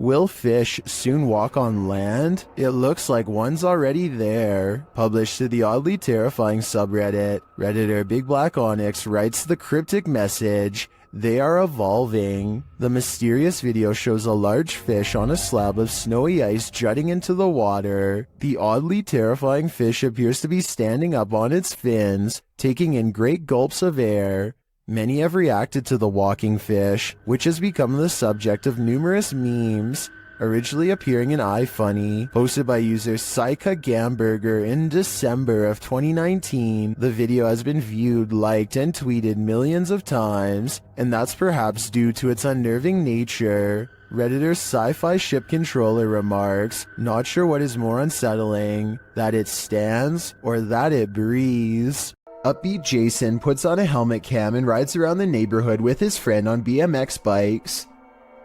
Will fish soon walk on land? It looks like one's already there. Published to the oddly terrifying subreddit, Redditor Big Black Onyx writes the cryptic message, "They are evolving." The mysterious video shows a large fish on a slab of snowy ice jutting into the water. The oddly terrifying fish appears to be standing up on its fins, taking in great gulps of air. Many have reacted to the walking fish, which has become the subject of numerous memes, originally appearing in iFunny, posted by user Saika Gamburger in December of 2019. The video has been viewed, liked, and tweeted millions of times, and that's perhaps due to its unnerving nature. Redditor Sci-Fi Ship Controller remarks, "Not sure what is more unsettling, that it stands or that it breathes." Upbeat Jason puts on a helmet cam and rides around the neighborhood with his friend on BMX bikes.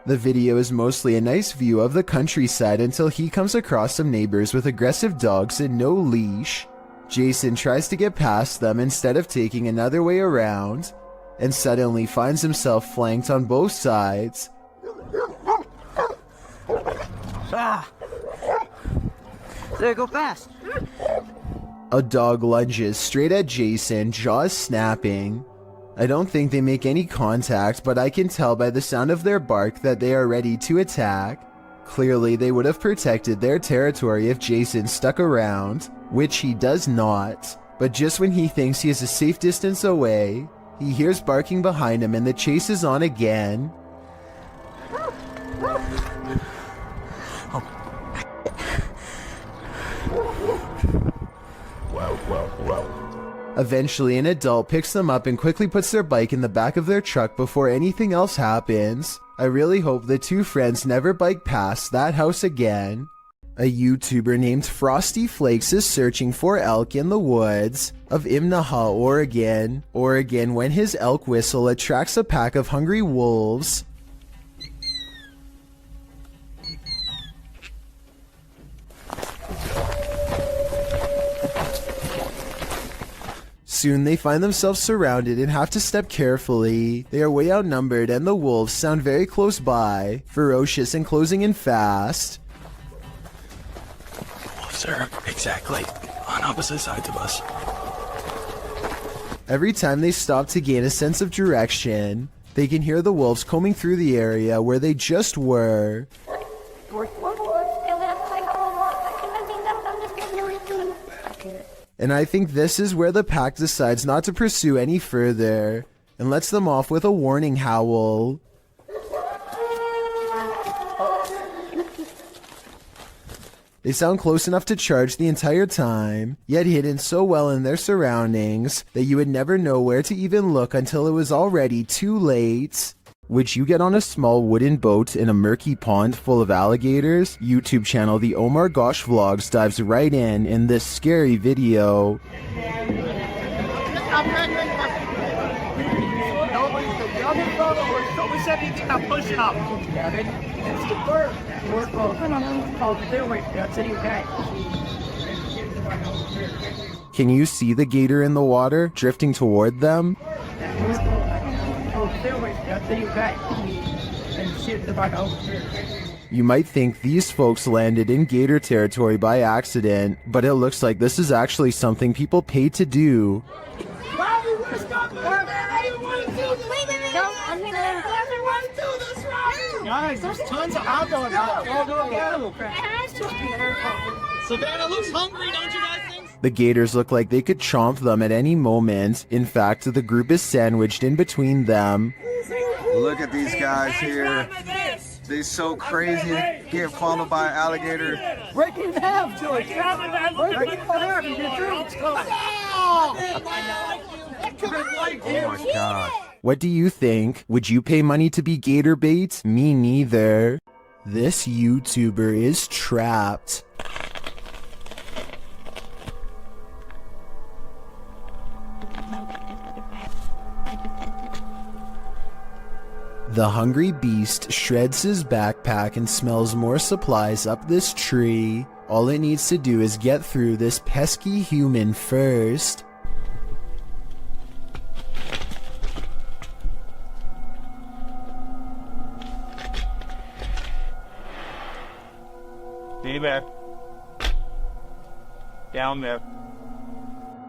The video is mostly a nice view of the countryside until he comes across some neighbors with aggressive dogs and no leash. Jason tries to get past them instead of taking another way around, and suddenly finds himself flanked on both sides. There, go fast! A dog lunges straight at Jason, jaws snapping. I don't think they make any contact, but I can tell by the sound of their bark that they are ready to attack. Clearly, they would have protected their territory if Jason stuck around, which he does not. But just when he thinks he is a safe distance away, he hears barking behind him and the chase is on again. Eventually, an adult picks them up and quickly puts their bike in the back of their truck before anything else happens. I really hope the two friends never bike past that house again. A YouTuber named Frosty Flakes is searching for elk in the woods of Imnaha, Oregon, when his elk whistle attracts a pack of hungry wolves. Soon they find themselves surrounded and have to step carefully. They are way outnumbered and the wolves sound very close by, ferocious and closing in fast. Wolves are exactly on opposite sides of us. Every time they stop to gain a sense of direction, they can hear the wolves combing through the area where they just were. And I think this is where the pack decides not to pursue any further, and lets them off with a warning howl. They sound close enough to charge the entire time, yet hidden so well in their surroundings that you would never know where to even look until it was already too late. Would you get on a small wooden boat in a murky pond full of alligators? YouTube channel The Omar Gosh Vlogs dives right in this scary video. Can you see the gator in the water, drifting toward them? You might think these folks landed in gator territory by accident, but it looks like this is actually something people pay to do. Guys, there's tons of outdoor animals. Savannah looks hungry, don't you guys think? The gators look like they could chomp them at any moment. In fact, the group is sandwiched in between them. Look at these guys here. They're so crazy. Get followed by an alligator. Break it in half, George. Break it in half and get through. Oh my God. What do you think? Would you pay money to be gator bait? Me neither. This YouTuber is trapped. The hungry beast shreds his backpack and smells more supplies up this tree. All it needs to do is get through this pesky human first. Stay back. Down there.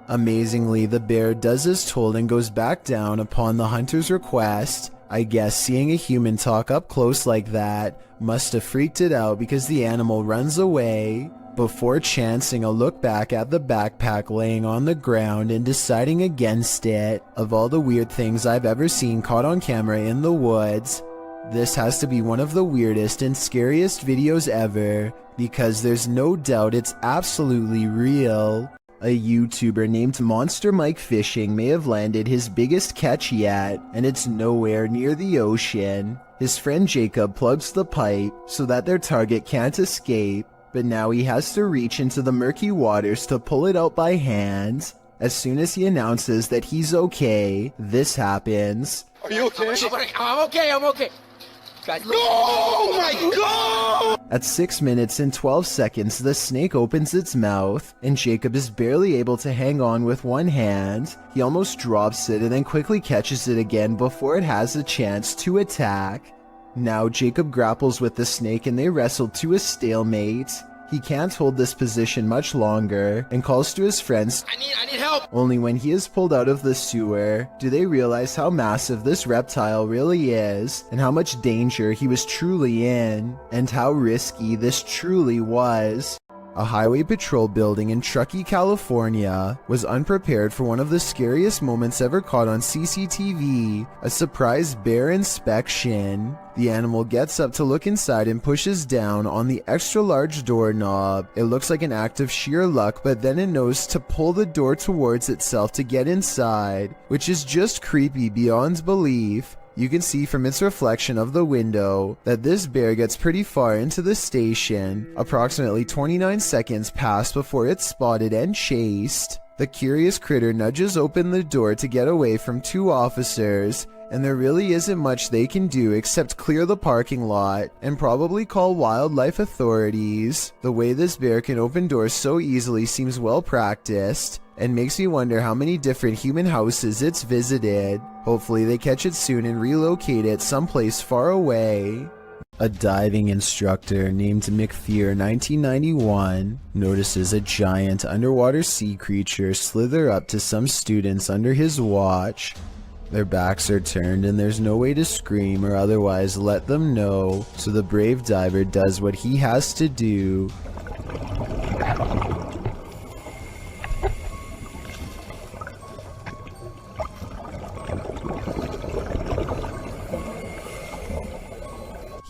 Amazingly, the bear does as told and goes back down upon the hunter's request. I guess seeing a human talk up close like that must have freaked it out because the animal runs away before chancing a look back at the backpack laying on the ground and deciding against it. Of all the weird things I've ever seen caught on camera in the woods, this has to be one of the weirdest and scariest videos ever because there's no doubt it's absolutely real. A YouTuber named Monster Mike Fishing may have landed his biggest catch yet, and it's nowhere near the ocean. His friend Jacob plugs the pipe so that their target can't escape, but now he has to reach into the murky waters to pull it out by hand. As soon as he announces that he's okay, this happens. Are you okay? I'm okay. Guys, no! Oh my God! At 6 minutes and 12 seconds, the snake opens its mouth, and Jacob is barely able to hang on with one hand. He almost drops it and then quickly catches it again before it has a chance to attack. Now Jacob grapples with the snake and they wrestle to a stalemate. He can't hold this position much longer and calls to his friends. I need help! Only when he is pulled out of the sewer do they realize how massive this reptile really is and how much danger he was truly in and how risky this truly was. A highway patrol building in Truckee, California was unprepared for one of the scariest moments ever caught on CCTV, a surprise bear inspection. The animal gets up to look inside and pushes down on the extra large doorknob. It looks like an act of sheer luck, but then it knows to pull the door towards itself to get inside, which is just creepy beyond belief. You can see from its reflection of the window that this bear gets pretty far into the station. Approximately 29 seconds pass before it's spotted and chased. The curious critter nudges open the door to get away from two officers, and there really isn't much they can do except clear the parking lot and probably call wildlife authorities. The way this bear can open doors so easily seems well practiced and makes me wonder how many different human houses it's visited. Hopefully they catch it soon and relocate it someplace far away. A diving instructor named Macleod 1991 notices a giant underwater sea creature slither up to some students under his watch. Their backs are turned and there's no way to scream or otherwise let them know, so the brave diver does what he has to do.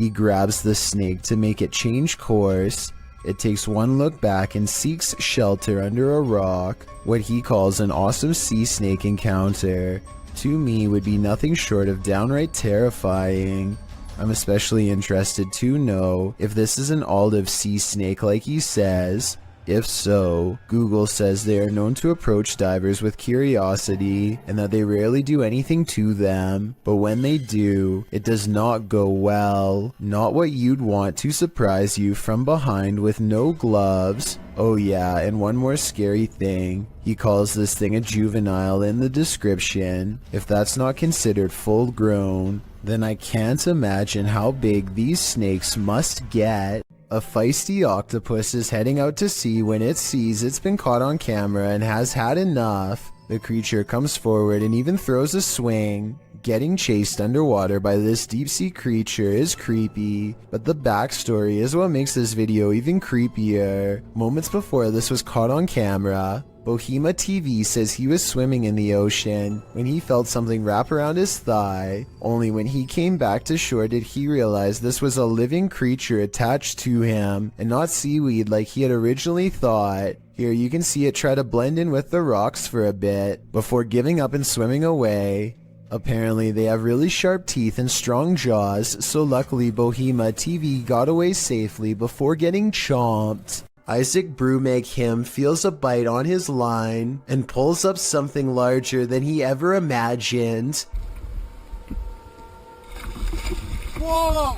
He grabs the snake to make it change course. It takes one look back and seeks shelter under a rock. What he calls an awesome sea snake encounter, to me, would be nothing short of downright terrifying. I'm especially interested to know if this is an olive sea snake like he says. If so, Google says they are known to approach divers with curiosity and that they rarely do anything to them, but when they do, it does not go well. Not what you'd want to surprise you from behind with no gloves. Oh yeah, and one more scary thing. He calls this thing a juvenile in the description. If that's not considered full grown, then I can't imagine how big these snakes must get. A feisty octopus is heading out to sea when it sees it's been caught on camera and has had enough. The creature comes forward and even throws a swing. Getting chased underwater by this deep-sea creature is creepy, but the backstory is what makes this video even creepier. Moments before this was caught on camera, Bohema TV says he was swimming in the ocean when he felt something wrap around his thigh. Only when he came back to shore did he realize this was a living creature attached to him and not seaweed like he had originally thought. Here you can see it try to blend in with the rocks for a bit before giving up and swimming away. Apparently they have really sharp teeth and strong jaws, so luckily Bohema TV got away safely before getting chomped. Isaac Brumeg him feels a bite on his line and pulls up something larger than he ever imagined. Whoa!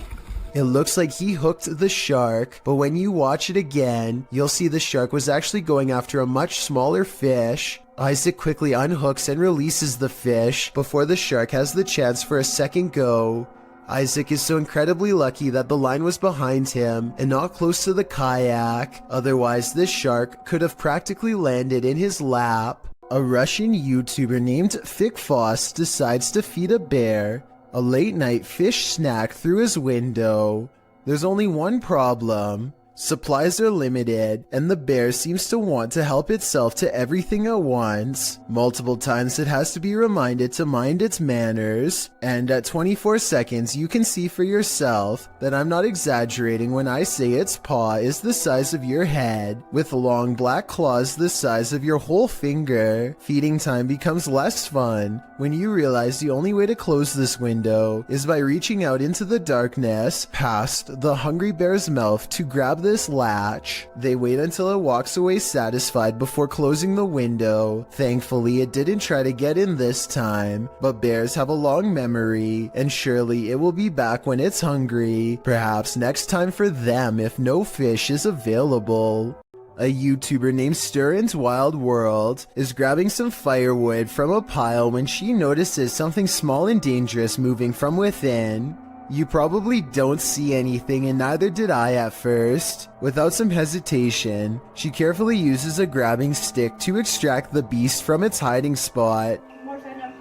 It looks like he hooked the shark, but when you watch it again, you'll see the shark was actually going after a much smaller fish. Isaac quickly unhooks and releases the fish before the shark has the chance for a second go. Isaac is so incredibly lucky that the line was behind him and not close to the kayak. Otherwise, this shark could have practically landed in his lap. A Russian YouTuber named Fikfoss decides to feed a bear a late-night fish snack through his window. There's only one problem. Supplies are limited, and the bear seems to want to help itself to everything at once. Multiple times it has to be reminded to mind its manners, and at 24 seconds you can see for yourself that I'm not exaggerating when I say its paw is the size of your head, with long black claws the size of your whole finger. Feeding time becomes less fun when you realize the only way to close this window is by reaching out into the darkness past the hungry bear's mouth to grab this latch. They wait until it walks away satisfied before closing the window. Thankfully, it didn't try to get in this time, but bears have a long memory, and surely it will be back when it's hungry. Perhaps next time for them if no fish is available. A YouTuber named Stirrin's Wild World is grabbing some firewood from a pile when she notices something small and dangerous moving from within. You probably don't see anything, and neither did I at first. Without some hesitation, she carefully uses a grabbing stick to extract the beast from its hiding spot. More venom.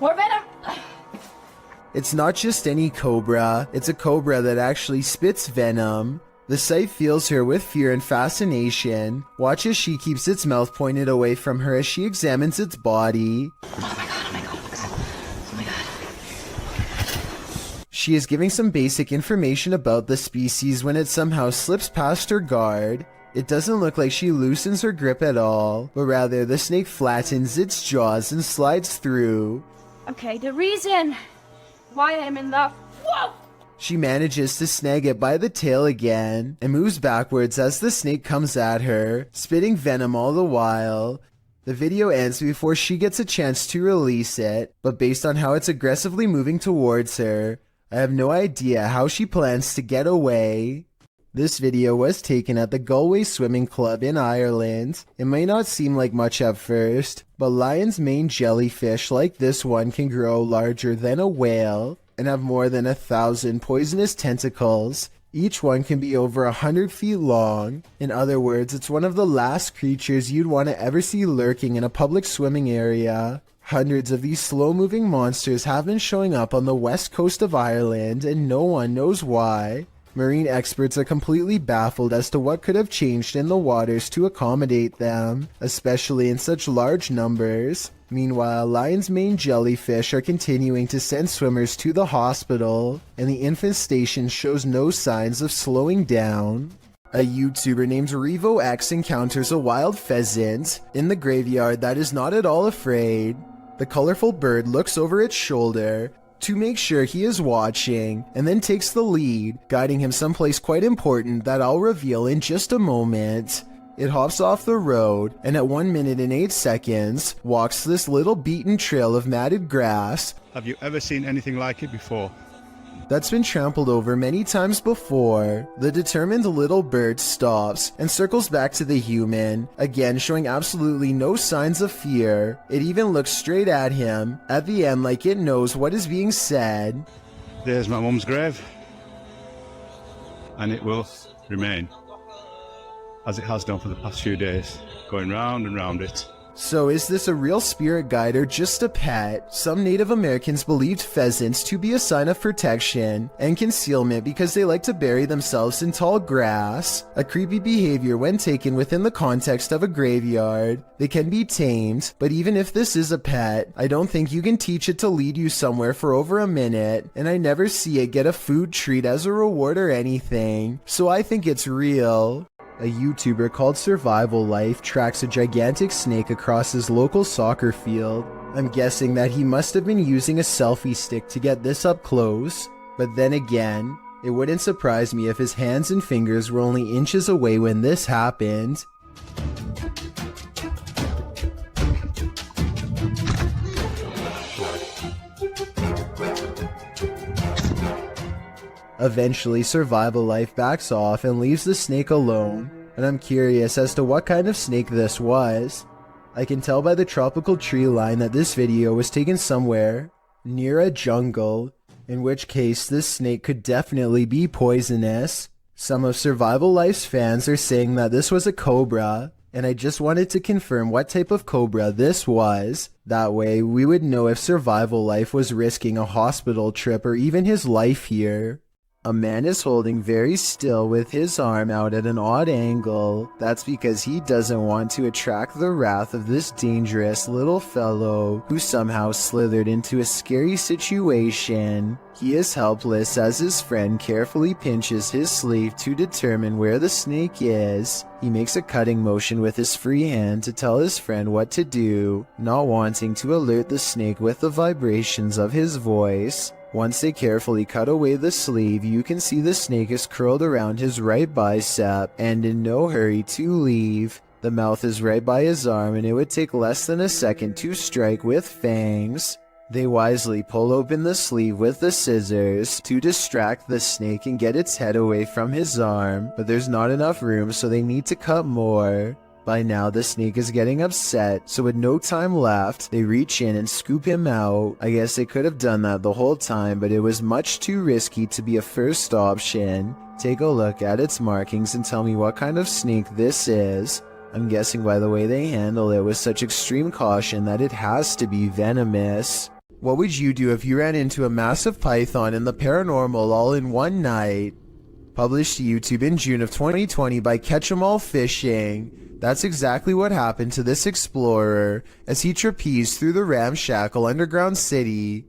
More venom. It's not just any cobra, it's a cobra that actually spits venom. The sight fills her with fear and fascination. Watch as she keeps its mouth pointed away from her as she examines its body. She is giving some basic information about the species when it somehow slips past her guard. It doesn't look like she loosens her grip at all, but rather the snake flattens its jaws and slides through. Okay, the reason why I'm in love. Whoa! She manages to snag it by the tail again and moves backwards as the snake comes at her, spitting venom all the while. The video ends before she gets a chance to release it, but based on how it's aggressively moving towards her, I have no idea how she plans to get away. This video was taken at the Galway Swimming Club in Ireland. It may not seem like much at first, but lion's mane jellyfish like this one can grow larger than a whale and have more than 1,000 poisonous tentacles. Each one can be over 100 feet long. In other words, it's one of the last creatures you'd want to ever see lurking in a public swimming area. Hundreds of these slow-moving monsters have been showing up on the west coast of Ireland, and no one knows why. Marine experts are completely baffled as to what could have changed in the waters to accommodate them, especially in such large numbers. Meanwhile, lion's mane jellyfish are continuing to send swimmers to the hospital, and the infestation shows no signs of slowing down. A YouTuber named RevoX encounters a wild pheasant in the graveyard that is not at all afraid. The colorful bird looks over its shoulder to make sure he is watching, and then takes the lead, guiding him someplace quite important that I'll reveal in just a moment. It hops off the road, and at 1 minute and 8 seconds, walks this little beaten trail of matted grass. Have you ever seen anything like it before? That's been trampled over many times before. The determined little bird stops and circles back to the human, again showing absolutely no signs of fear. It even looks straight at him, at the end like it knows what is being said. There's my mum's grave, and it will remain, as it has done for the past few days, going round and round it. So is this a real spirit guide or just a pet? Some Native Americans believed pheasants to be a sign of protection and concealment because they like to bury themselves in tall grass. A creepy behavior when taken within the context of a graveyard. They can be tamed, but even if this is a pet, I don't think you can teach it to lead you somewhere for over a minute, and I never see it get a food treat as a reward or anything, so I think it's real. A YouTuber called Survival Life tracks a gigantic snake across his local soccer field. I'm guessing that he must have been using a selfie stick to get this up close, but then again, it wouldn't surprise me if his hands and fingers were only inches away when this happened. Eventually, Survival Life backs off and leaves the snake alone, and I'm curious as to what kind of snake this was. I can tell by the tropical tree line that this video was taken somewhere near a jungle, in which case this snake could definitely be poisonous. Some of Survival Life's fans are saying that this was a cobra, and I just wanted to confirm what type of cobra this was. That way we would know if Survival Life was risking a hospital trip or even his life here. A man is holding very still with his arm out at an odd angle. That's because he doesn't want to attract the wrath of this dangerous little fellow who somehow slithered into a scary situation. He is helpless as his friend carefully pinches his sleeve to determine where the snake is. He makes a cutting motion with his free hand to tell his friend what to do, not wanting to alert the snake with the vibrations of his voice. Once they carefully cut away the sleeve, you can see the snake is curled around his right bicep and in no hurry to leave. The mouth is right by his arm and it would take less than a second to strike with fangs. They wisely pull open the sleeve with the scissors to distract the snake and get its head away from his arm, but there's not enough room, so they need to cut more. By now, the snake is getting upset, so with no time left, they reach in and scoop him out. I guess they could have done that the whole time, but it was much too risky to be a first option. Take a look at its markings and tell me what kind of snake this is. I'm guessing by the way they handle it with such extreme caution that it has to be venomous. What would you do if you ran into a massive python in the paranormal all in one night? Published to YouTube in June of 2020 by Catch 'em All Fishing. That's exactly what happened to this explorer as he trapezed through the ramshackle underground city.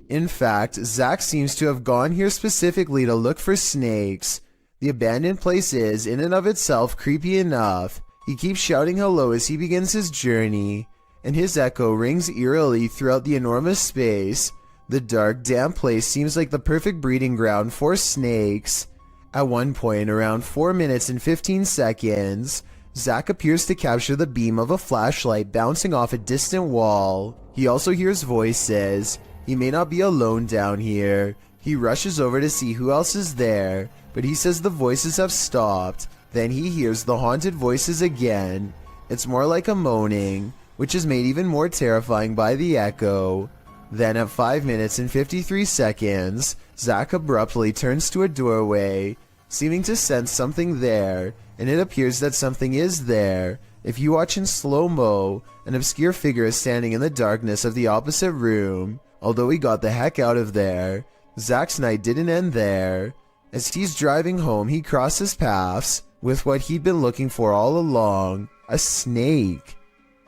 In fact, Zach seems to have gone here specifically to look for snakes. The abandoned place is, in and of itself, creepy enough. He keeps shouting hello as he begins his journey, and his echo rings eerily throughout the enormous space. The dark, damp place seems like the perfect breeding ground for snakes. At one point, around 4 minutes and 15 seconds, Zach appears to capture the beam of a flashlight bouncing off a distant wall. He also hears voices. He may not be alone down here. He rushes over to see who else is there, but he says the voices have stopped. Then he hears the haunted voices again. It's more like a moaning, which is made even more terrifying by the echo. Then at 5 minutes and 53 seconds, Zach abruptly turns to a doorway, seeming to sense something there, and it appears that something is there. If you watch in slow-mo, an obscure figure is standing in the darkness of the opposite room. Although he got the heck out of there, Zach's night didn't end there. As he's driving home, he crosses paths with what he'd been looking for all along, a snake.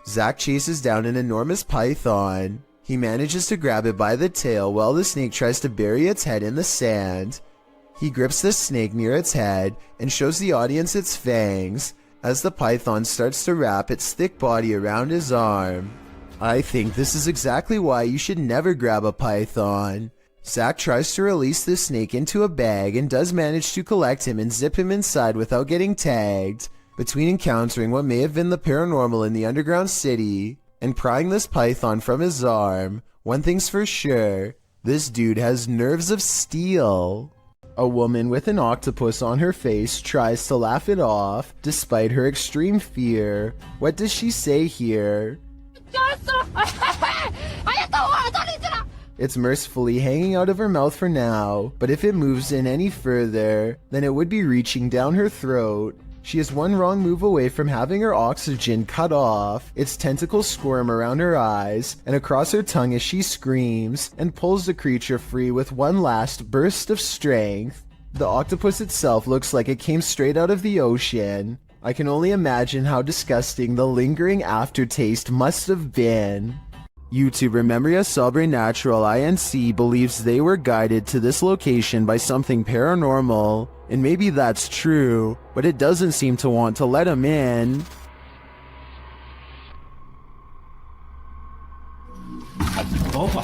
Zach chases down an enormous python. He manages to grab it by the tail while the snake tries to bury its head in the sand. He grips the snake near its head and shows the audience its fangs as the python starts to wrap its thick body around his arm. I think this is exactly why you should never grab a python. Zach tries to release the snake into a bag and does manage to collect him and zip him inside without getting tagged. Between encountering what may have been the paranormal in the underground city and prying this python from his arm, one thing's for sure, this dude has nerves of steel. A woman with an octopus on her face tries to laugh it off, despite her extreme fear. What does she say here? It's mercifully hanging out of her mouth for now, but if it moves in any further, then it would be reaching down her throat. She is one wrong move away from having her oxygen cut off. Its tentacles squirm around her eyes and across her tongue as she screams and pulls the creature free with one last burst of strength. The octopus itself looks like it came straight out of the ocean. I can only imagine how disgusting the lingering aftertaste must have been. YouTuber Memoria Sobrenatural INC believes they were guided to this location by something paranormal, and maybe that's true, but it doesn't seem to want to let him in. Opa!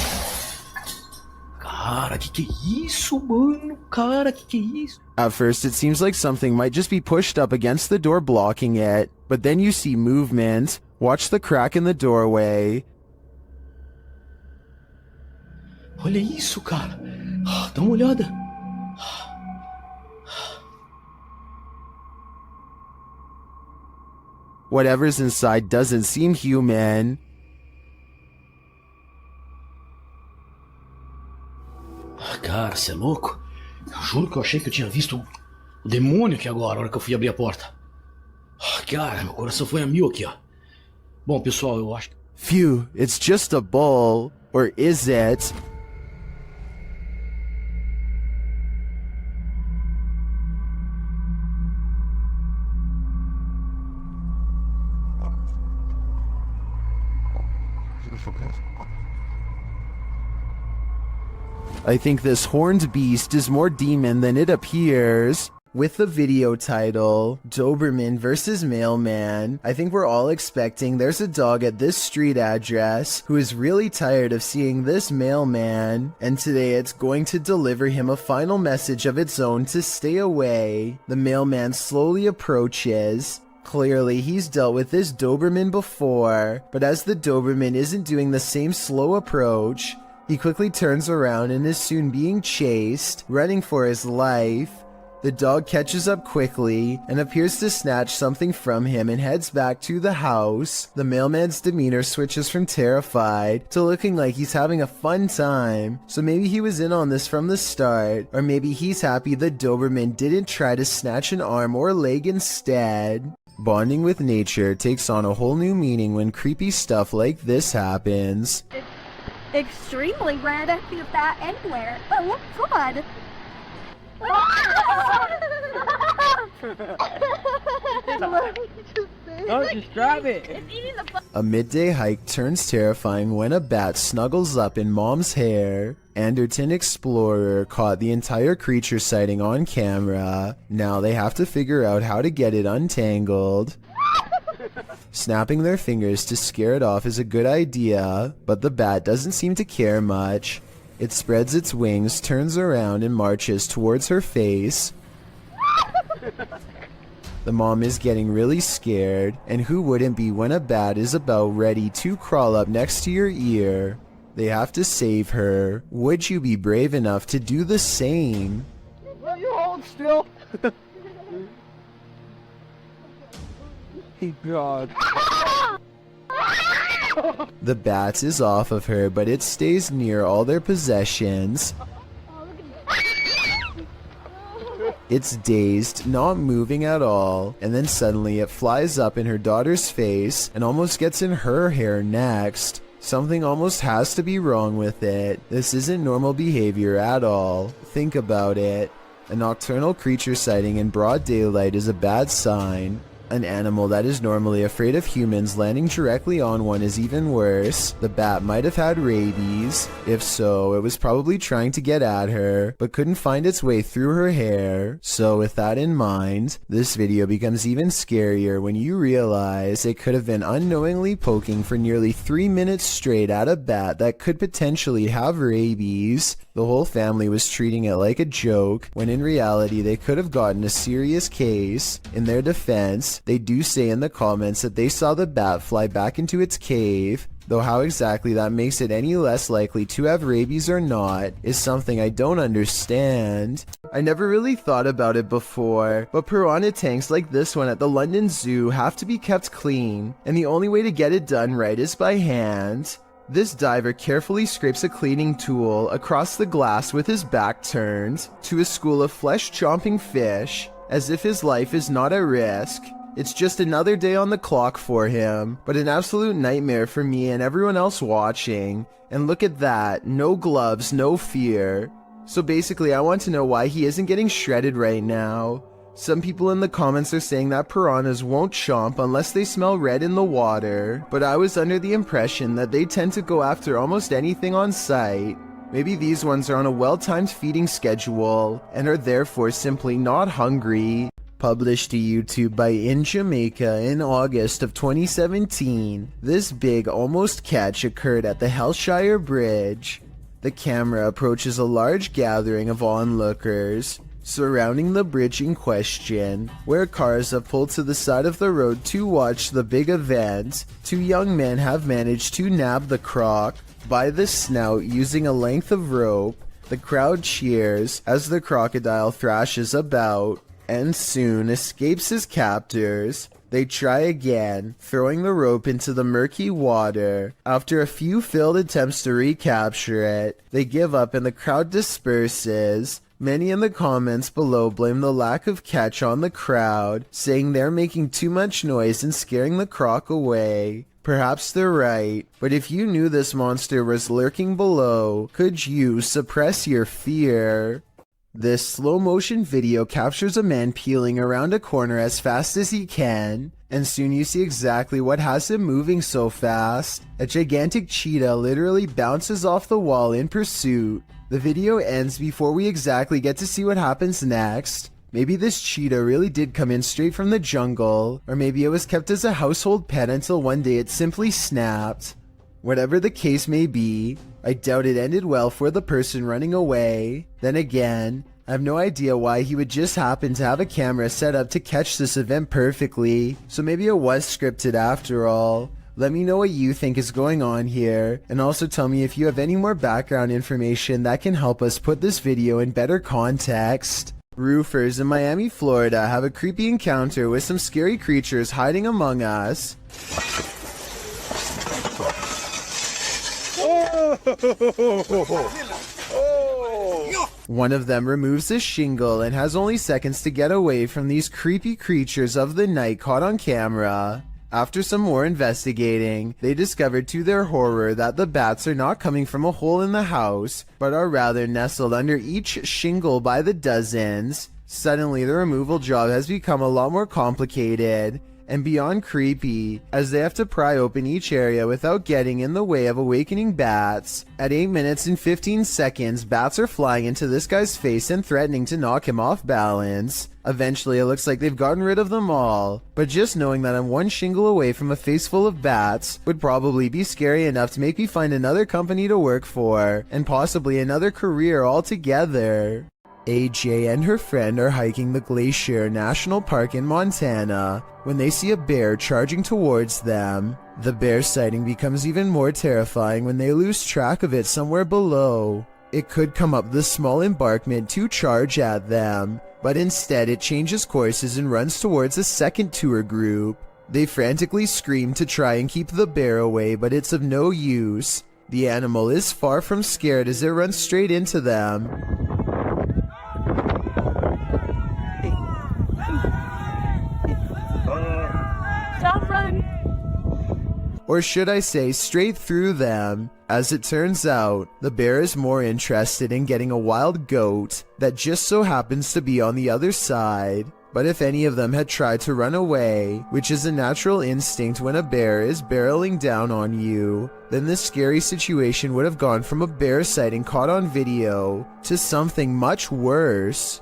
Cara, que é isso, mano? Cara, que é isso? At first, it seems like something might just be pushed up against the door blocking it, but then you see movement. Watch the crack in the doorway. Olha isso, cara. Dá uma olhada. Whatever's inside doesn't seem human. Cara, você é louco? Eu juro que eu achei que eu tinha visto o demônio aqui agora, na hora que eu fui abrir a porta. Cara, meu coração foi a mil aqui, ó. Bom, pessoal, eu acho que... Phew, it's just a bull. Or is it? I think this horned beast is more demon than it appears. With the video title, Doberman vs. Mailman, I think we're all expecting there's a dog at this street address who is really tired of seeing this mailman, and today it's going to deliver him a final message of its own to stay away. The mailman slowly approaches. Clearly, he's dealt with this Doberman before, but as the Doberman isn't doing the same slow approach, he quickly turns around and is soon being chased, running for his life. The dog catches up quickly and appears to snatch something from him and heads back to the house. The mailman's demeanor switches from terrified to looking like he's having a fun time. So maybe he was in on this from the start, or maybe he's happy the Doberman didn't try to snatch an arm or leg instead. Bonding with nature takes on a whole new meaning when creepy stuff like this happens. It's extremely rare to see that anywhere. Oh, look good. Oh, just grab it. It's eating the A midday hike turns terrifying when a bat snuggles up in Mom's hair. Anderton Explorer caught the entire creature sighting on camera. Now they have to figure out how to get it untangled. Snapping their fingers to scare it off is a good idea, but the bat doesn't seem to care much. It spreads its wings, turns around, and marches towards her face. The mom is getting really scared, and who wouldn't be when a bat is about ready to crawl up next to your ear? They have to save her. Would you be brave enough to do the same? Will you hold still? Hey, God. The bat is off of her, but it stays near all their possessions. It's dazed, not moving at all, and then suddenly it flies up in her daughter's face and almost gets in her hair next. Something almost has to be wrong with it. This isn't normal behavior at all. Think about it. A nocturnal creature sighting in broad daylight is a bad sign. An animal that is normally afraid of humans landing directly on one is even worse. The bat might have had rabies. If so, it was probably trying to get at her, but couldn't find its way through her hair. So with that in mind, this video becomes even scarier when you realize it could have been unknowingly poking for nearly 3 minutes straight at a bat that could potentially have rabies. The whole family was treating it like a joke, when in reality they could have gotten a serious case. In their defense, they do say in the comments that they saw the bat fly back into its cave, though how exactly that makes it any less likely to have rabies or not is something I don't understand. I never really thought about it before, but piranha tanks like this one at the London Zoo have to be kept clean, and the only way to get it done right is by hand. This diver carefully scrapes a cleaning tool across the glass with his back turned to a school of flesh-chomping fish, as if his life is not at risk. It's just another day on the clock for him, but an absolute nightmare for me and everyone else watching. And look at that, no gloves, no fear. So basically I want to know why he isn't getting shredded right now. Some people in the comments are saying that piranhas won't chomp unless they smell red in the water, but I was under the impression that they tend to go after almost anything on sight. Maybe these ones are on a well-timed feeding schedule and are therefore simply not hungry. Published to YouTube by In Jamaica in August of 2017, this big almost catch occurred at the Hellshire Bridge. The camera approaches a large gathering of onlookers surrounding the bridge in question, where cars have pulled to the side of the road to watch the big event. Two young men have managed to nab the croc by the snout using a length of rope. The crowd cheers as the crocodile thrashes about and soon escapes his captors. They try again, throwing the rope into the murky water. After a few failed attempts to recapture it, they give up and the crowd disperses. Many in the comments below blame the lack of catch on the crowd, saying they're making too much noise and scaring the croc away. Perhaps they're right, but if you knew this monster was lurking below, could you suppress your fear? This slow motion video captures a man peeling around a corner as fast as he can, and soon you see exactly what has him moving so fast. A gigantic cheetah literally bounces off the wall in pursuit. The video ends before we exactly get to see what happens next. Maybe this cheetah really did come in straight from the jungle, or maybe it was kept as a household pet until one day it simply snapped. Whatever the case may be, I doubt it ended well for the person running away. Then again, I have no idea why he would just happen to have a camera set up to catch this event perfectly, so maybe it was scripted after all. Let me know what you think is going on here, and also tell me if you have any more background information that can help us put this video in better context. Roofers in Miami, Florida have a creepy encounter with some scary creatures hiding among us. One of them removes a shingle and has only seconds to get away from these creepy creatures of the night caught on camera. After some more investigating, they discovered to their horror that the bats are not coming from a hole in the house, but are rather nestled under each shingle by the dozens. Suddenly, the removal job has become a lot more complicated and beyond creepy, as they have to pry open each area without getting in the way of awakening bats. At 8 minutes and 15 seconds, bats are flying into this guy's face and threatening to knock him off balance. Eventually, it looks like they've gotten rid of them all, but just knowing that I'm one shingle away from a face full of bats would probably be scary enough to make me find another company to work for, and possibly another career altogether. AJ and her friend are hiking the Glacier National Park in Montana when they see a bear charging towards them. The bear sighting becomes even more terrifying when they lose track of it somewhere below. It could come up the small embankment to charge at them, but instead it changes courses and runs towards a second tour group. They frantically scream to try and keep the bear away, but it's of no use. The animal is far from scared as it runs straight into them. Stop running! Or should I say straight through them. As it turns out, the bear is more interested in getting a wild goat that just so happens to be on the other side. But if any of them had tried to run away, which is a natural instinct when a bear is barreling down on you, then this scary situation would have gone from a bear sighting caught on video to something much worse.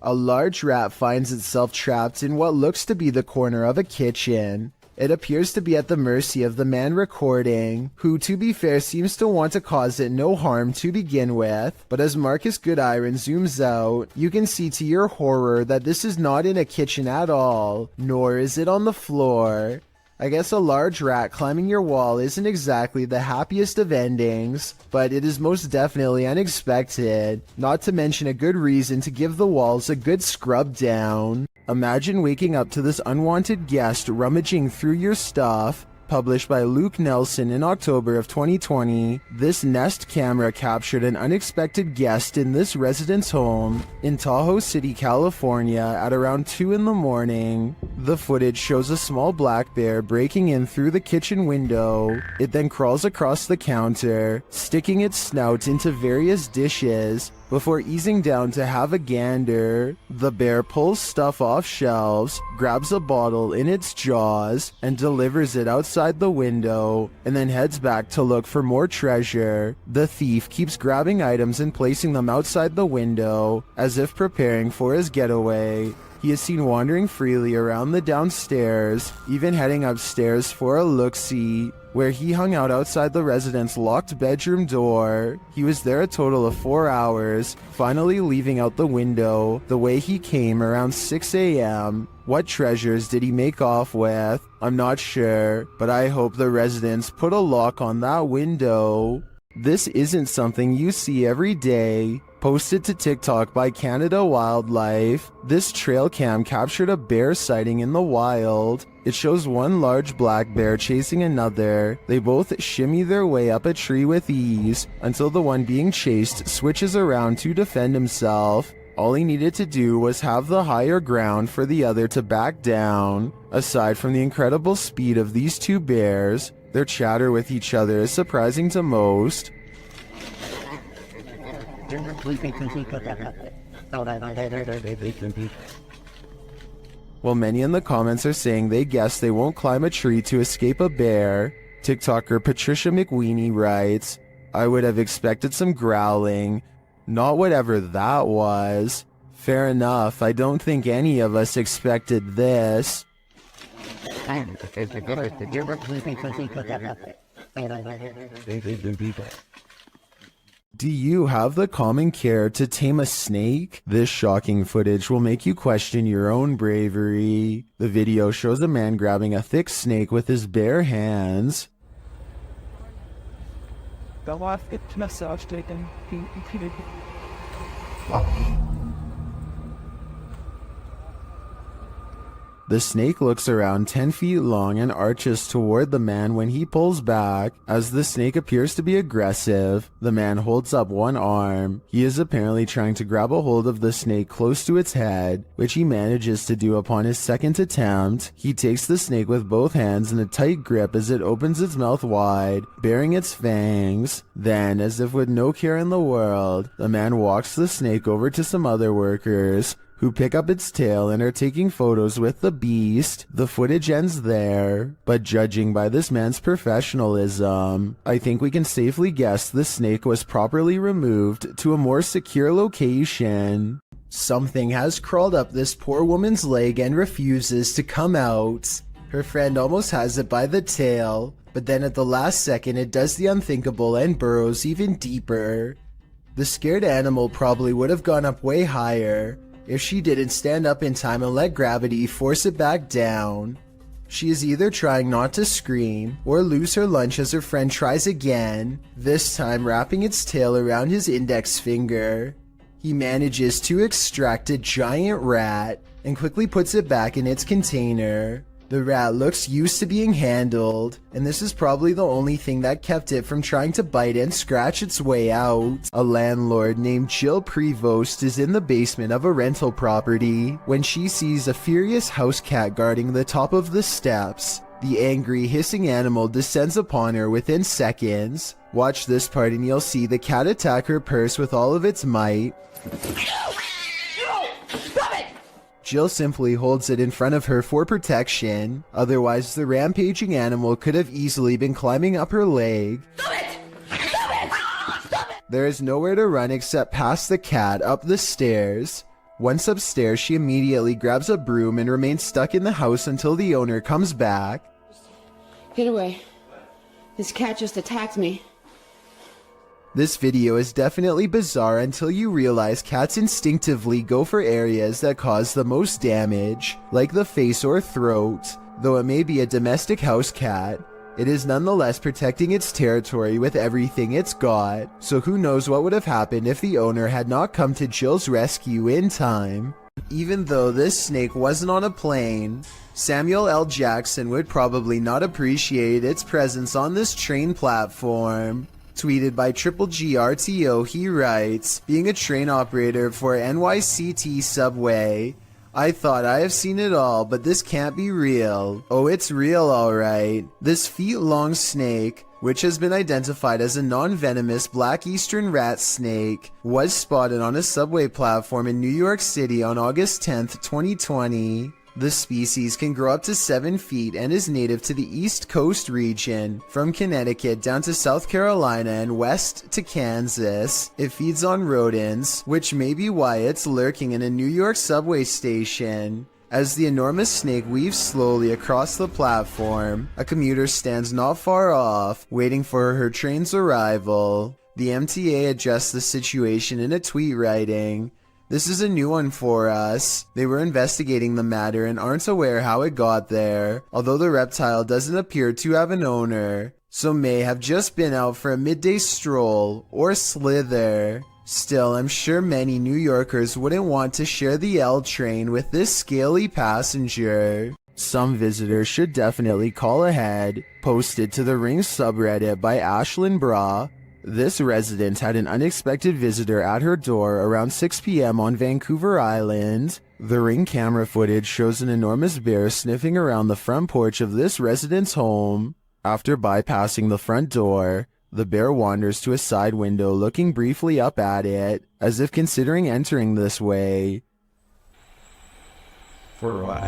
A large rat finds itself trapped in what looks to be the corner of a kitchen. It appears to be at the mercy of the man recording, who to be fair seems to want to cause it no harm to begin with, but as Marcus Goodiron zooms out, you can see to your horror that this is not in a kitchen at all, nor is it on the floor. I guess a large rat climbing your wall isn't exactly the happiest of endings, but it is most definitely unexpected, not to mention a good reason to give the walls a good scrub down. Imagine waking up to this unwanted guest rummaging through your stuff. Published by Luke Nelson in October of 2020, this Nest camera captured an unexpected guest in this resident's home in Tahoe City, California at around 2 in the morning. The footage shows a small black bear breaking in through the kitchen window. It then crawls across the counter, sticking its snout into various dishes before easing down to have a gander. The bear pulls stuff off shelves, grabs a bottle in its jaws, and delivers it outside the window, and then heads back to look for more treasure. The thief keeps grabbing items and placing them outside the window, as if preparing for his getaway. He is seen wandering freely around the downstairs, even heading upstairs for a look-see, where he hung out outside the resident's locked bedroom door. He was there a total of 4 hours, finally leaving out the window the way he came around 6 a.m. What treasures did he make off with? I'm not sure, but I hope the residents put a lock on that window. This isn't something you see every day. Posted to TikTok by Canada Wildlife, this trail cam captured a bear sighting in the wild. It shows one large black bear chasing another. They both shimmy their way up a tree with ease until the one being chased switches around to defend himself. All he needed to do was have the higher ground for the other to back down. Aside from the incredible speed of these two bears, their chatter with each other is surprising to most. While many in the comments are saying they guess they won't climb a tree to escape a bear, TikToker Patricia McWeenie writes, "I would have expected some growling. Not whatever that was. Fair enough, I don't think any of us expected this." Do you have the common care to tame a snake? This shocking footage will make you question your own bravery. The video shows a man grabbing a thick snake with his bare hands. The snake looks around 10 feet long and arches toward the man when he pulls back. As the snake appears to be aggressive, the man holds up one arm. He is apparently trying to grab a hold of the snake close to its head, which he manages to do upon his second attempt. He takes the snake with both hands in a tight grip as it opens its mouth wide, baring its fangs. Then, as if with no care in the world, the man walks the snake over to some other workers, who pick up its tail and are taking photos with the beast. The footage ends there, but judging by this man's professionalism, I think we can safely guess the snake was properly removed to a more secure location. Something has crawled up this poor woman's leg and refuses to come out. Her friend almost has it by the tail, but then at the last second it does the unthinkable and burrows even deeper. The scared animal probably would have gone up way higher if she didn't stand up in time and let gravity force it back down. She is either trying not to scream or lose her lunch as her friend tries again, this time wrapping its tail around his index finger. He manages to extract a giant rat and quickly puts it back in its container. The rat looks used to being handled, and this is probably the only thing that kept it from trying to bite and scratch its way out. A landlord named Jill Prevost is in the basement of a rental property when she sees a furious house cat guarding the top of the steps. The angry, hissing animal descends upon her within seconds. Watch this part and you'll see the cat attack her purse with all of its might. Jill simply holds it in front of her for protection, otherwise the rampaging animal could have easily been climbing up her leg. There is nowhere to run except past the cat up the stairs. Once upstairs, she immediately grabs a broom and remains stuck in the house until the owner comes back. Get away. This cat just attacked me. This video is definitely bizarre until you realize cats instinctively go for areas that cause the most damage, like the face or throat. Though it may be a domestic house cat, it is nonetheless protecting its territory with everything it's got, so who knows what would have happened if the owner had not come to Jill's rescue in time. Even though this snake wasn't on a plane, Samuel L. Jackson would probably not appreciate its presence on this train platform. Tweeted by Triple GRTO, he writes, "Being a train operator for NYCT Subway, I thought I have seen it all, but this can't be real. Oh, it's real alright. This feet-long snake, which has been identified as a non-venomous black eastern rat snake, was spotted on a subway platform in New York City on August 10th, 2020. The species can grow up to 7 feet and is native to the East Coast region, from Connecticut down to South Carolina and west to Kansas. It feeds on rodents, which may be why it's lurking in a New York subway station. As the enormous snake weaves slowly across the platform, a commuter stands not far off, waiting for her train's arrival. The MTA addressed the situation in a tweet writing, "This is a new one for us. They were investigating the matter and aren't aware how it got there, although the reptile doesn't appear to have an owner, so may have just been out for a midday stroll or slither. Still, I'm sure many New Yorkers wouldn't want to share the L train with this scaly passenger. Some visitors should definitely call ahead. Posted to the Ring subreddit by Ashlyn Bra. This resident had an unexpected visitor at her door around 6 p.m. on Vancouver Island. The Ring camera footage shows an enormous bear sniffing around the front porch of this resident's home. After bypassing the front door, the bear wanders to a side window, looking briefly up at it, as if considering entering this way. For what?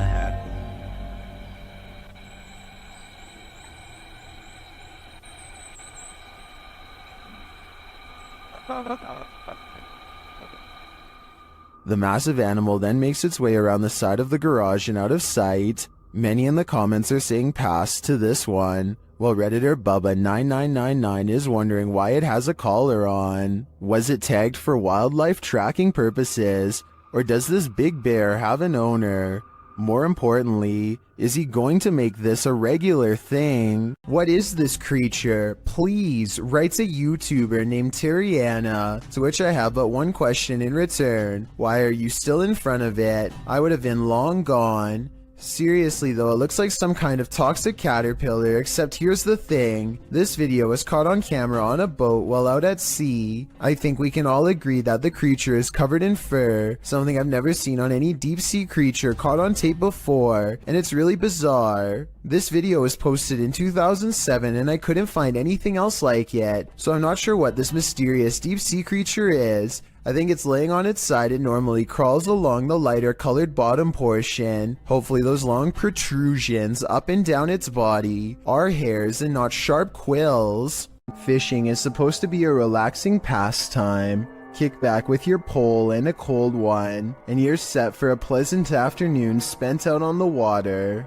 The massive animal then makes its way around the side of the garage and out of sight. Many in the comments are saying pass to this one, while Redditor Bubba9999 is wondering why it has a collar on. Was it tagged for wildlife tracking purposes, or does this big bear have an owner? More importantly, is he going to make this a regular thing? What is this creature? Please, writes a YouTuber named Terriana, to which I have but one question in return. Why are you still in front of it? I would have been long gone. Seriously though, it looks like some kind of toxic caterpillar, except here's the thing. This video was caught on camera on a boat while out at sea. I think we can all agree that the creature is covered in fur, something I've never seen on any deep sea creature caught on tape before, and it's really bizarre. This video was posted in 2007 and I couldn't find anything else like it, so I'm not sure what this mysterious deep sea creature is. I think it's laying on its side and normally crawls along the lighter colored bottom portion. Hopefully those long protrusions up and down its body are hairs and not sharp quills. Fishing is supposed to be a relaxing pastime. Kick back with your pole and a cold one, and you're set for a pleasant afternoon spent out on the water.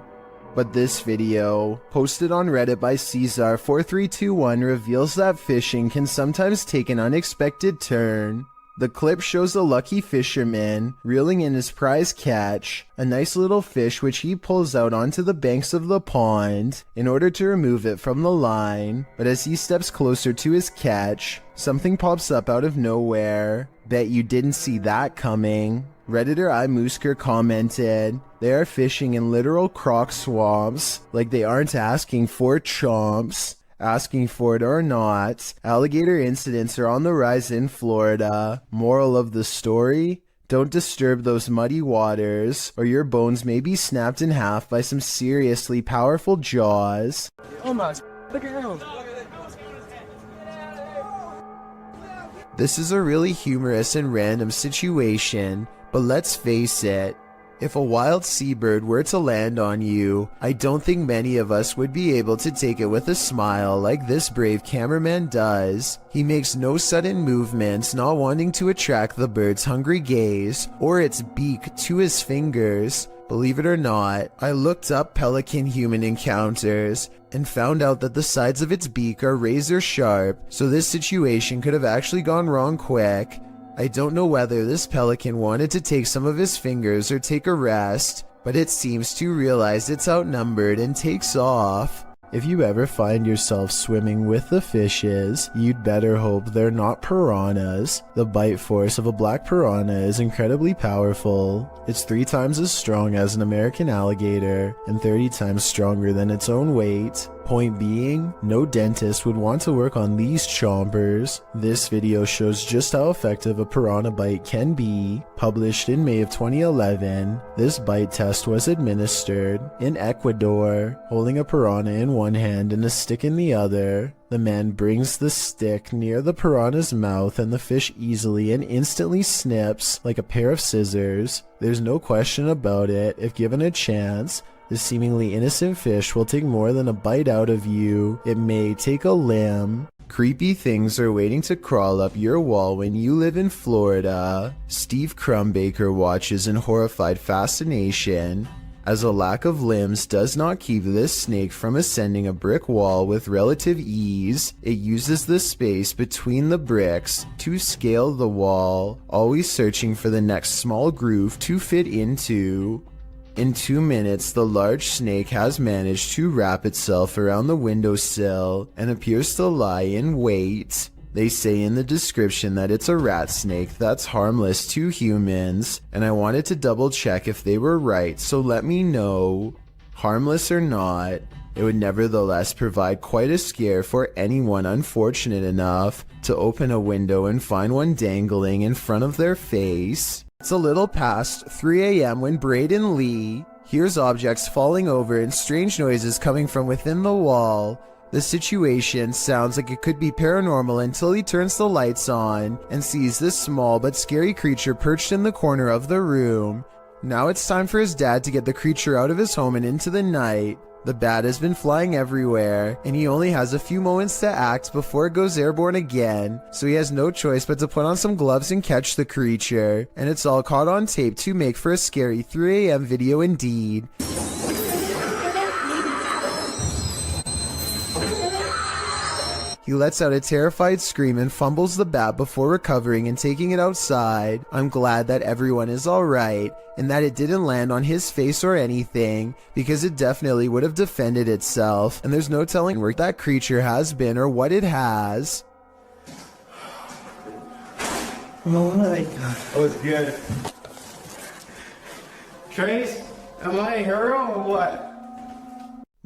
But this video, posted on Reddit by Caesar4321, reveals that fishing can sometimes take an unexpected turn. The clip shows a lucky fisherman reeling in his prize catch, a nice little fish which he pulls out onto the banks of the pond in order to remove it from the line. But as he steps closer to his catch, something pops up out of nowhere. Bet you didn't see that coming. Redditor iMoosker commented, "They are fishing in literal croc swamps, like they aren't asking for chomps." Asking for it or not, alligator incidents are on the rise in Florida. Moral of the story? Don't disturb those muddy waters, or your bones may be snapped in half by some seriously powerful jaws. Almost. Look at him. This is a really humorous and random situation, but let's face it, if a wild seabird were to land on you, I don't think many of us would be able to take it with a smile like this brave cameraman does. He makes no sudden movements, not wanting to attract the bird's hungry gaze or its beak to his fingers. Believe it or not, I looked up pelican-human encounters and found out that the sides of its beak are razor sharp, so this situation could have actually gone wrong quick. I don't know whether this pelican wanted to take some of his fingers or take a rest, but it seems to realize it's outnumbered and takes off. If you ever find yourself swimming with the fishes, you'd better hope they're not piranhas. The bite force of a black piranha is incredibly powerful. It's 3 times as strong as an American alligator, and 30 times stronger than its own weight. Point being, no dentist would want to work on these chompers. This video shows just how effective a piranha bite can be. Published in May of 2011, this bite test was administered in Ecuador, holding a piranha in one hand and a stick in the other. The man brings the stick near the piranha's mouth and the fish easily and instantly snips like a pair of scissors. There's no question about it, if given a chance, this seemingly innocent fish will take more than a bite out of you. It may take a limb. Creepy things are waiting to crawl up your wall when you live in Florida. Steve Crumbaker watches in horrified fascination, as a lack of limbs does not keep this snake from ascending a brick wall with relative ease. It uses the space between the bricks to scale the wall, always searching for the next small groove to fit into. In 2 minutes, the large snake has managed to wrap itself around the windowsill and appears to lie in wait. They say in the description that it's a rat snake that's harmless to humans, and I wanted to double check if they were right, so let me know. Harmless or not, it would nevertheless provide quite a scare for anyone unfortunate enough to open a window and find one dangling in front of their face. It's a little past 3 a.m. when Braden Lee hears objects falling over and strange noises coming from within the wall. The situation sounds like it could be paranormal until he turns the lights on and sees this small but scary creature perched in the corner of the room. Now it's time for his dad to get the creature out of his home and into the night. The bat has been flying everywhere, and he only has a few moments to act before it goes airborne again, so he has no choice but to put on some gloves and catch the creature, and it's all caught on tape to make for a scary 3 a.m. video indeed. He lets out a terrified scream and fumbles the bat before recovering and taking it outside. I'm glad that everyone is alright, and that it didn't land on his face or anything, because it definitely would have defended itself, and there's no telling where that creature has been or what it has. Oh my god. That was good. Trace, am I a hero or what?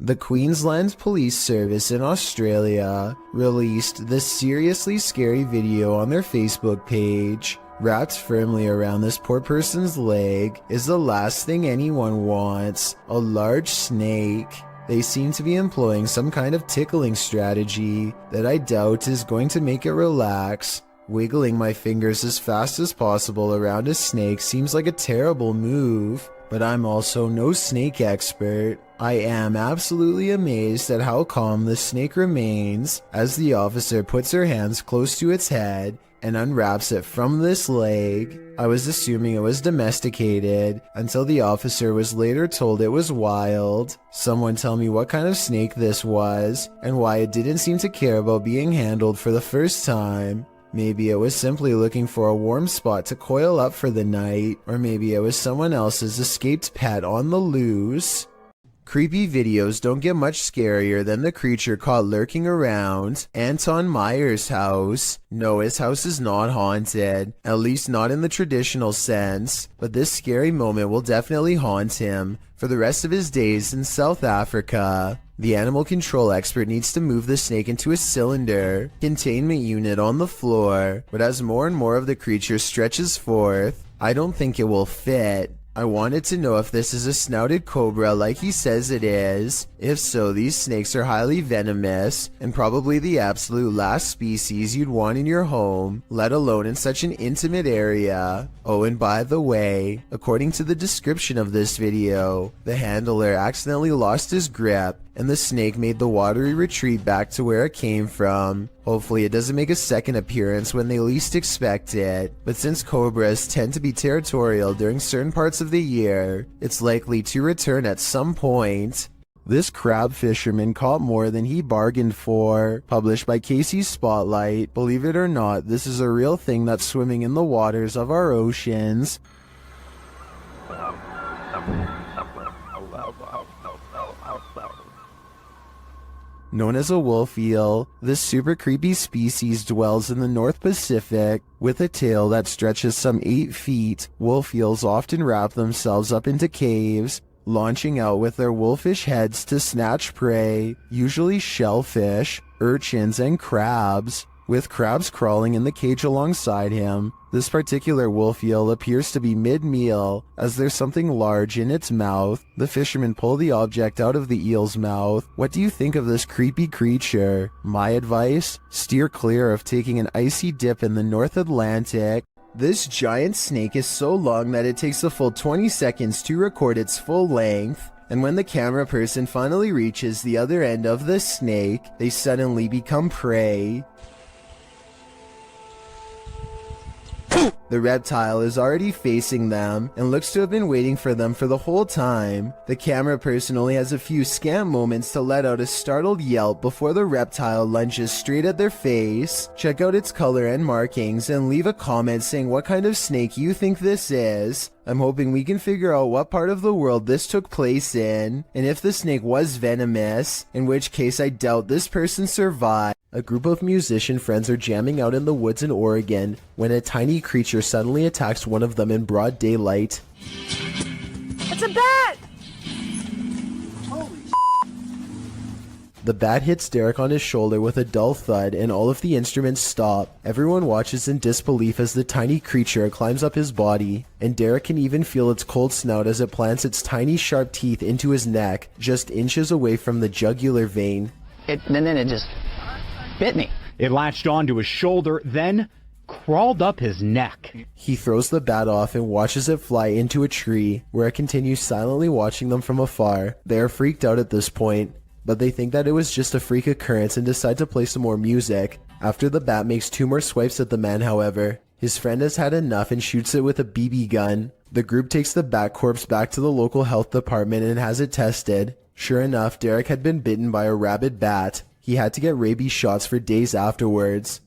The Queensland Police Service in Australia released this seriously scary video on their Facebook page. Wrapped firmly around this poor person's leg is the last thing anyone wants, a large snake. They seem to be employing some kind of tickling strategy that I doubt is going to make it relax. Wiggling my fingers as fast as possible around a snake seems like a terrible move, but I'm also no snake expert. I am absolutely amazed at how calm the snake remains as the officer puts her hands close to its head and unwraps it from this leg. I was assuming it was domesticated until the officer was later told it was wild. Someone tell me what kind of snake this was and why it didn't seem to care about being handled for the first time. Maybe it was simply looking for a warm spot to coil up for the night, or maybe it was someone else's escaped pet on the loose. Creepy videos don't get much scarier than the creature caught lurking around Anton Meyer's house. No, his house is not haunted, at least not in the traditional sense, but this scary moment will definitely haunt him for the rest of his days in South Africa. The animal control expert needs to move the snake into a cylinder containment unit on the floor, but as more and more of the creature stretches forth, I don't think it will fit. I wanted to know if this is a snouted cobra like he says it is. If so, these snakes are highly venomous and probably the absolute last species you'd want in your home, let alone in such an intimate area. Oh, and by the way, according to the description of this video, the handler accidentally lost his grip and the snake made the watery retreat back to where it came from. Hopefully it doesn't make a second appearance when they least expect it, but since cobras tend to be territorial during certain parts of the year, it's likely to return at some point. This crab fisherman caught more than he bargained for. Published by Casey's Spotlight. Believe it or not, this is a real thing that's swimming in the waters of our oceans. Known as a wolf eel, this super creepy species dwells in the North Pacific. With a tail that stretches some 8 feet, wolf eels often wrap themselves up into caves, launching out with their wolfish heads to snatch prey, usually shellfish, urchins, and crabs. With crabs crawling in the cage alongside him, this particular wolf eel appears to be mid-meal, as there's something large in its mouth. The fishermen pull the object out of the eel's mouth. What do you think of this creepy creature? My advice? Steer clear of taking an icy dip in the North Atlantic. This giant snake is so long that it takes a full 20 seconds to record its full length. And when the camera person finally reaches the other end of the snake, they suddenly become prey. The reptile is already facing them and looks to have been waiting for them for the whole time. The camera person only has a few scant moments to let out a startled yelp before the reptile lunges straight at their face. Check out its color and markings and leave a comment saying what kind of snake you think this is. I'm hoping we can figure out what part of the world this took place in, and if the snake was venomous, in which case I doubt this person survived. A group of musician friends are jamming out in the woods in Oregon when a tiny creature suddenly attacks one of them in broad daylight. It's a bat! The bat hits Derek on his shoulder with a dull thud and all of the instruments stop. Everyone watches in disbelief as the tiny creature climbs up his body, and Derek can even feel its cold snout as it plants its tiny sharp teeth into his neck, just inches away from the jugular vein. And then it just bit me. It latched onto his shoulder, then crawled up his neck. He throws the bat off and watches it fly into a tree, where it continues silently watching them from afar. They are freaked out at this point, but they think that it was just a freak occurrence and decide to play some more music. After the bat makes 2 more swipes at the man, however, his friend has had enough and shoots it with a BB gun. The group takes the bat corpse back to the local health department and has it tested. Sure enough, Derek had been bitten by a rabid bat. He had to get rabies shots for days afterwards.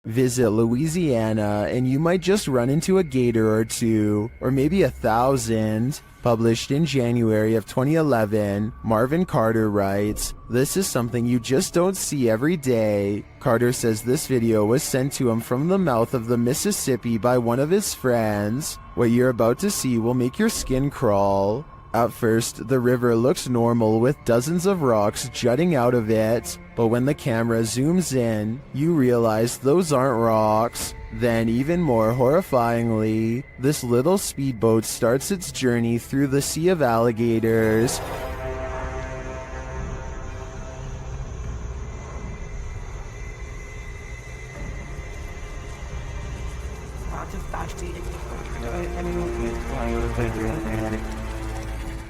Visit Louisiana and you might just run into a gator or 2, or maybe 1,000. Published in January of 2011, Marvin Carter writes, "This is something you just don't see every day." Carter says this video was sent to him from the mouth of the Mississippi by one of his friends. What you're about to see will make your skin crawl. At first, the river looks normal with dozens of rocks jutting out of it, but when the camera zooms in, you realize those aren't rocks. Then, even more horrifyingly, this little speedboat starts its journey through the sea of alligators.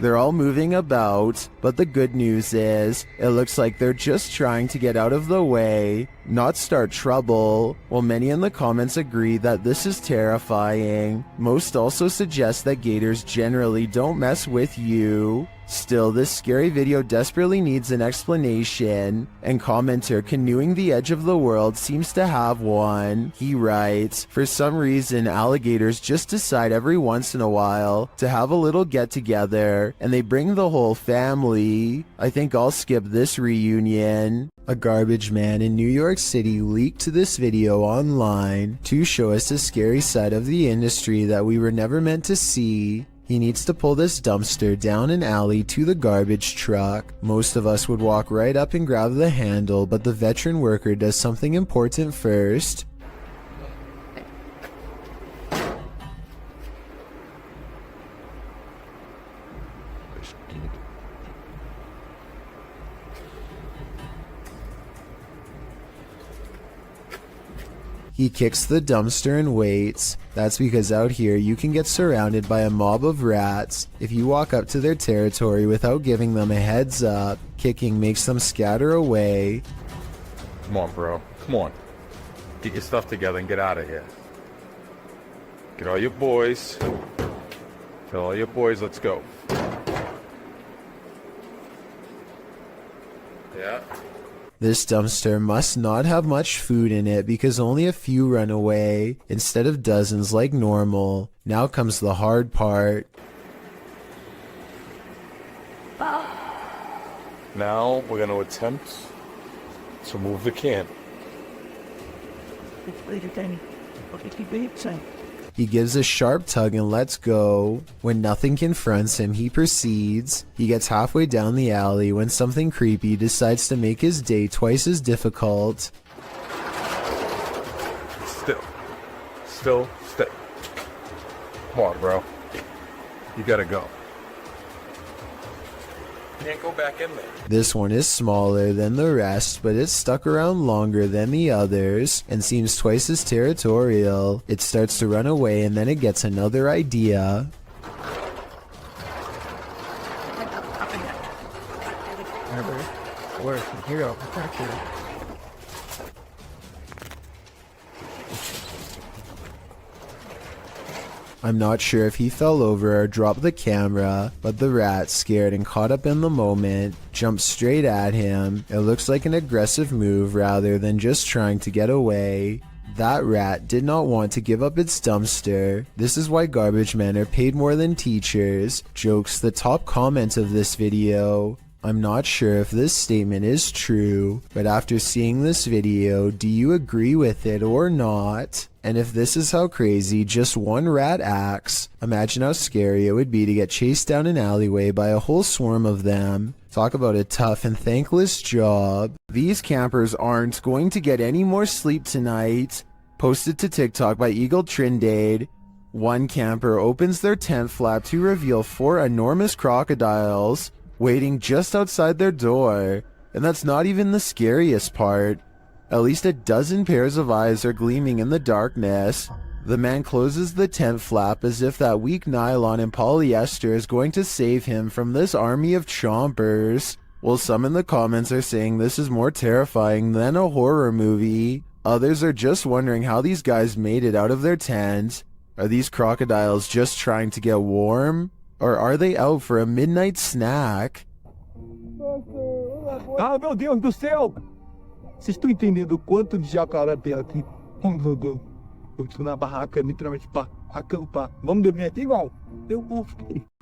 They're all moving about, but the good news is, it looks like they're just trying to get out of the way, not start trouble. While many in the comments agree that this is terrifying, most also suggest that gators generally don't mess with you. Still, this scary video desperately needs an explanation, and commenter Canoeing the Edge of the World seems to have one. He writes, "For some reason, alligators just decide every once in a while to have a little get-together, and they bring the whole family. I think I'll skip this reunion." A garbage man in New York City leaked this video online to show us a scary side of the industry that we were never meant to see. He needs to pull this dumpster down an alley to the garbage truck. Most of us would walk right up and grab the handle, but the veteran worker does something important first. He kicks the dumpster and waits. That's because out here you can get surrounded by a mob of rats. If you walk up to their territory without giving them a heads up, kicking makes them scatter away. Come on, bro. Come on. Get your stuff together and get out of here. Get all your boys. Tell all your boys, let's go. Yeah. This dumpster must not have much food in it because only a few run away, instead of dozens like normal. Now comes the hard part. Now we're going to attempt to move the can. He gives a sharp tug and lets go. When nothing confronts him, he proceeds. He gets halfway down the alley when something creepy decides to make his day twice as difficult. Still. Still. Come on, bro. You gotta go. Can't go back in there. This one is smaller than the rest, but it's stuck around longer than the others and seems twice as territorial. It starts to run away and then it gets another idea. Here you go. I'm not sure if he fell over or dropped the camera, but the rat, scared and caught up in the moment, jumped straight at him. It looks like an aggressive move rather than just trying to get away. That rat did not want to give up its dumpster. This is why garbage men are paid more than teachers. Jokes the top comment of this video. I'm not sure if this statement is true, but after seeing this video, do you agree with it or not? And if this is how crazy just one rat acts, imagine how scary it would be to get chased down an alleyway by a whole swarm of them. Talk about a tough and thankless job. These campers aren't going to get any more sleep tonight. Posted to TikTok by Eagle Trindade. One camper opens their tent flap to reveal 4 enormous crocodiles waiting just outside their door. And that's not even the scariest part. At least a dozen pairs of eyes are gleaming in the darkness. The man closes the tent flap as if that weak nylon and polyester is going to save him from this army of chompers. While some in the comments are saying this is more terrifying than a horror movie, others are just wondering how these guys made it out of their tent. Are these crocodiles just trying to get warm? Or are they out for a midnight snack? Ah, meu Deus do céu! Vocês estão entendendo o quanto de jacaré tem aqui? Eu tô na barraca, literalmente, pra acampar. Vamos dormir aqui igual? Eu vou.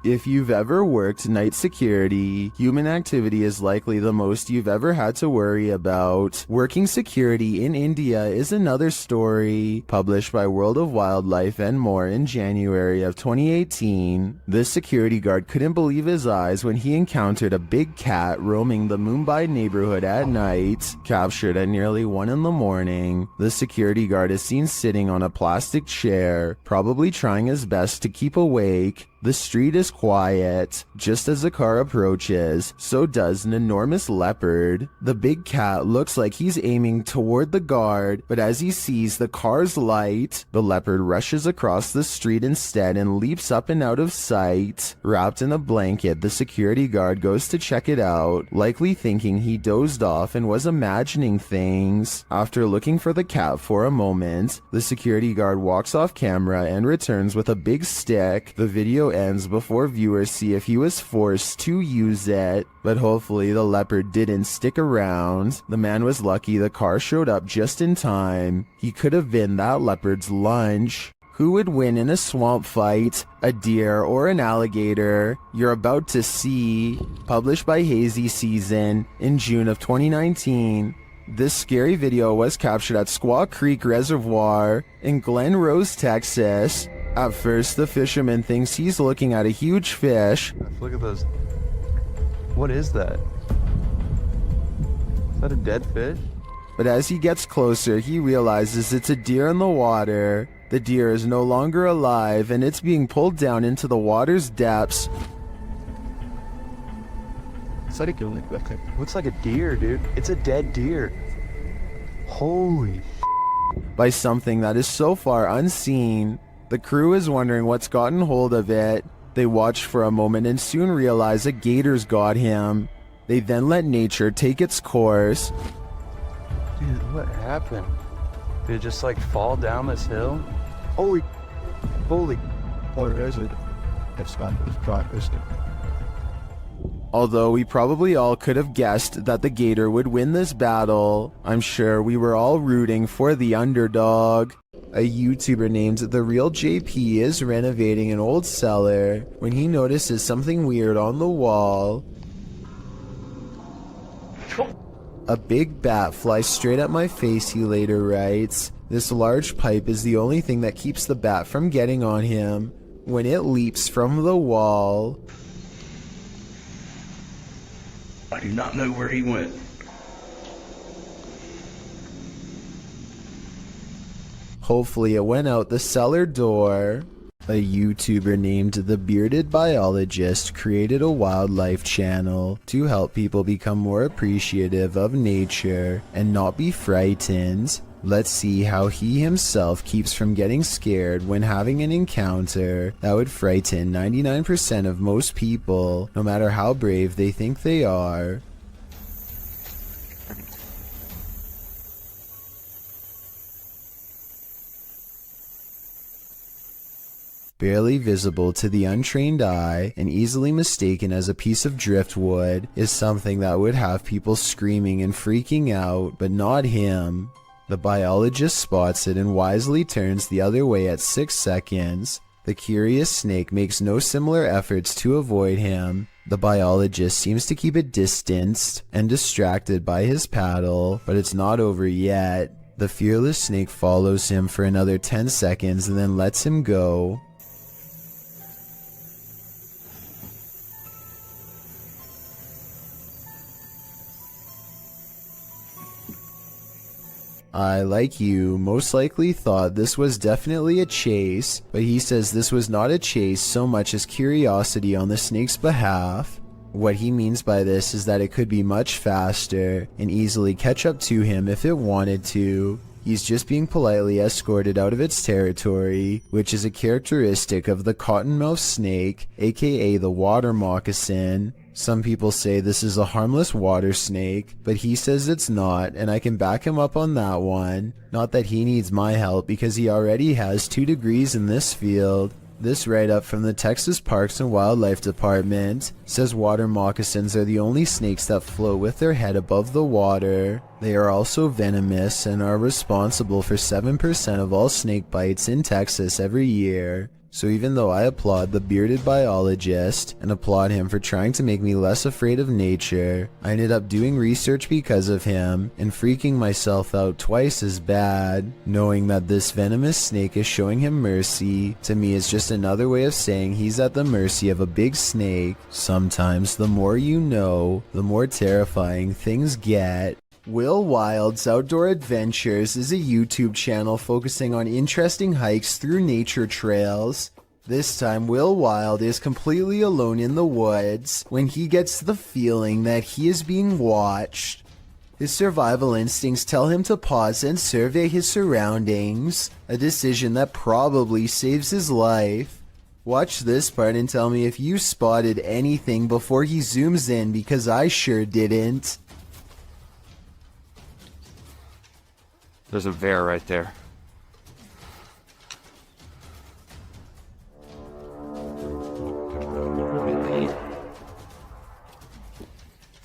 If you've ever worked night security, human activity is likely the most you've ever had to worry about. Working security in India is another story, published by World of Wildlife and more in January of 2018. This security guard couldn't believe his eyes when he encountered a big cat roaming the Mumbai neighborhood at night. Captured at nearly 1 in the morning, the security guard is seen sitting on a plastic chair, probably trying his best to keep awake. The street is quiet. Just as a car approaches, so does an enormous leopard. The big cat looks like he's aiming toward the guard, but as he sees the car's light, the leopard rushes across the street instead and leaps up and out of sight. Wrapped in a blanket, the security guard goes to check it out, likely thinking he dozed off and was imagining things. After looking for the cat for a moment, the security guard walks off camera and returns with a big stick. The video ends before viewers see if he was forced to use it, but hopefully the leopard didn't stick around. The man was lucky the car showed up just in time. He could have been that leopard's lunch. Who would win in a swamp fight, a deer or an alligator? You're about to see. Published by Hazy Season in June of 2019. This scary video was captured at Squaw Creek Reservoir in Glen Rose, Texas. At first, the fisherman thinks he's looking at a huge fish. Look at those. What is that? Is that a dead fish? But as he gets closer, he realizes it's a deer in the water. The deer is no longer alive, and it's being pulled down into the water's depths. Looks like a deer, dude. It's a dead deer. Holy by something that is so far unseen. The crew is wondering what's gotten hold of it. They watch for a moment and soon realize a gator's got him. They then let nature take its course. dude, what happened? Did it just like fall down this hill? Holy. Or is it? It's practiced. Although we probably all could have guessed that the gator would win this battle, I'm sure we were all rooting for the underdog. A YouTuber named The Real JP is renovating an old cellar when he notices something weird on the wall. A big bat flies straight at my face, he later writes. This large pipe is the only thing that keeps the bat from getting on him when it leaps from the wall. I do not know where he went. Hopefully it went out the cellar door. A YouTuber named The Bearded Biologist created a wildlife channel to help people become more appreciative of nature and not be frightened. Let's see how he himself keeps from getting scared when having an encounter that would frighten 99% of most people, no matter how brave they think they are. Barely visible to the untrained eye and easily mistaken as a piece of driftwood is something that would have people screaming and freaking out, but not him. The biologist spots it and wisely turns the other way at 6 seconds. The curious snake makes no similar efforts to avoid him. The biologist seems to keep it distanced and distracted by his paddle, but it's not over yet. The fearless snake follows him for another 10 seconds and then lets him go. I, like you, most likely thought this was definitely a chase, but he says this was not a chase so much as curiosity on the snake's behalf. What he means by this is that it could be much faster and easily catch up to him if it wanted to. He's just being politely escorted out of its territory, which is a characteristic of the cottonmouth snake, aka the water moccasin. Some people say this is a harmless water snake, but he says it's not, and I can back him up on that one. Not that he needs my help because he already has 2 degrees in this field. This write-up from the Texas Parks and Wildlife Department says water moccasins are the only snakes that float with their head above the water. They are also venomous and are responsible for 7% of all snake bites in Texas every year. So even though I applaud the bearded biologist and applaud him for trying to make me less afraid of nature, I ended up doing research because of him and freaking myself out twice as bad. Knowing that this venomous snake is showing him mercy, to me is just another way of saying he's at the mercy of a big snake. Sometimes the more you know, the more terrifying things get. Will Wild's Outdoor Adventures is a YouTube channel focusing on interesting hikes through nature trails. This time, Will Wild is completely alone in the woods when he gets the feeling that he is being watched. His survival instincts tell him to pause and survey his surroundings, a decision that probably saves his life. Watch this part and tell me if you spotted anything before he zooms in, because I sure didn't. There's a bear right there.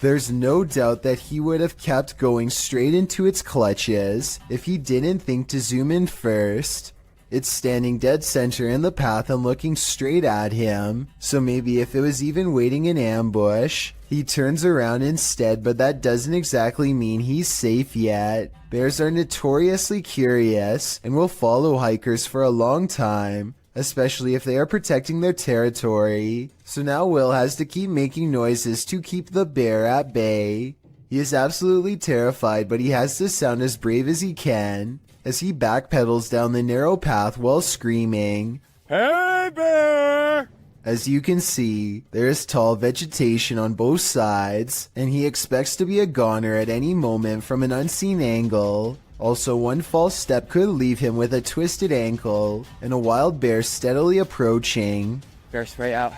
There's no doubt that he would have kept going straight into its clutches if he didn't think to zoom in first. It's standing dead center in the path and looking straight at him, so maybe if it was even waiting in ambush, he turns around instead, but that doesn't exactly mean he's safe yet. Bears are notoriously curious and will follow hikers for a long time, especially if they are protecting their territory. So now Will has to keep making noises to keep the bear at bay. He is absolutely terrified, but he has to sound as brave as he can as he backpedals down the narrow path while screaming, "Hey, bear!" As you can see, there is tall vegetation on both sides, and he expects to be a goner at any moment from an unseen angle. Also, one false step could leave him with a twisted ankle, and a wild bear steadily approaching. Bear spray out.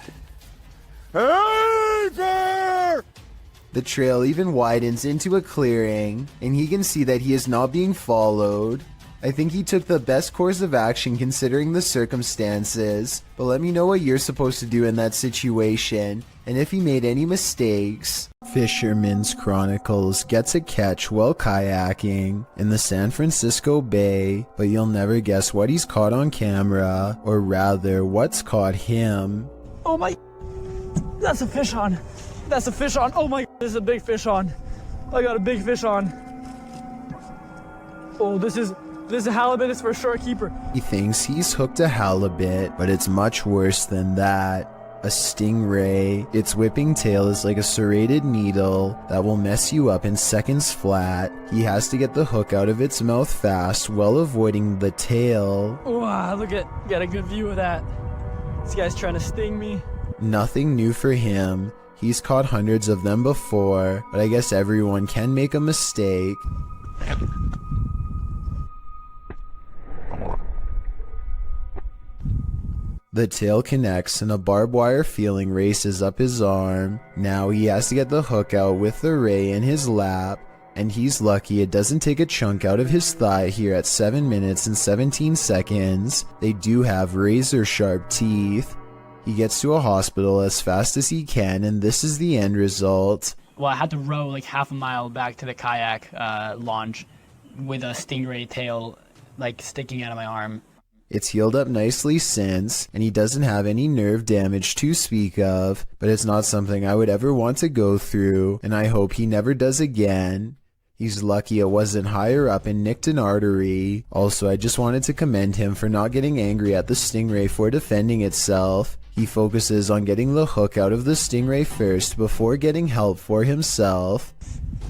Hey, bear! The trail even widens into a clearing, and he can see that he is not being followed. I think he took the best course of action considering the circumstances, but let me know what you're supposed to do in that situation, and if he made any mistakes. Fisherman's Chronicles gets a catch while kayaking in the San Francisco Bay, but you'll never guess what he's caught on camera, or rather, what's caught him. Oh my, that's a fish on. That's a fish on. Oh my, this is a big fish on. I got a big fish on. Oh, this is a halibut. It's for a short keeper. He thinks he's hooked a halibut, but it's much worse than that. A stingray. Its whipping tail is like a serrated needle that will mess you up in seconds flat. He has to get the hook out of its mouth fast while avoiding the tail. Wow, got a good view of that. This guy's trying to sting me. Nothing new for him. He's caught hundreds of them before, but I guess everyone can make a mistake. The tail connects and a barbed wire feeling races up his arm. Now he has to get the hook out with the ray in his lap, and he's lucky it doesn't take a chunk out of his thigh here at 7 minutes and 17 seconds. They do have razor sharp teeth. He gets to a hospital as fast as he can, and this is the end result. Well, I had to row like half a mile back to the kayak launch, with a stingray tail, like, sticking out of my arm. It's healed up nicely since, and he doesn't have any nerve damage to speak of, but it's not something I would ever want to go through, and I hope he never does again. He's lucky it wasn't higher up and nicked an artery. Also, I just wanted to commend him for not getting angry at the stingray for defending itself. He focuses on getting the hook out of the stingray first before getting help for himself.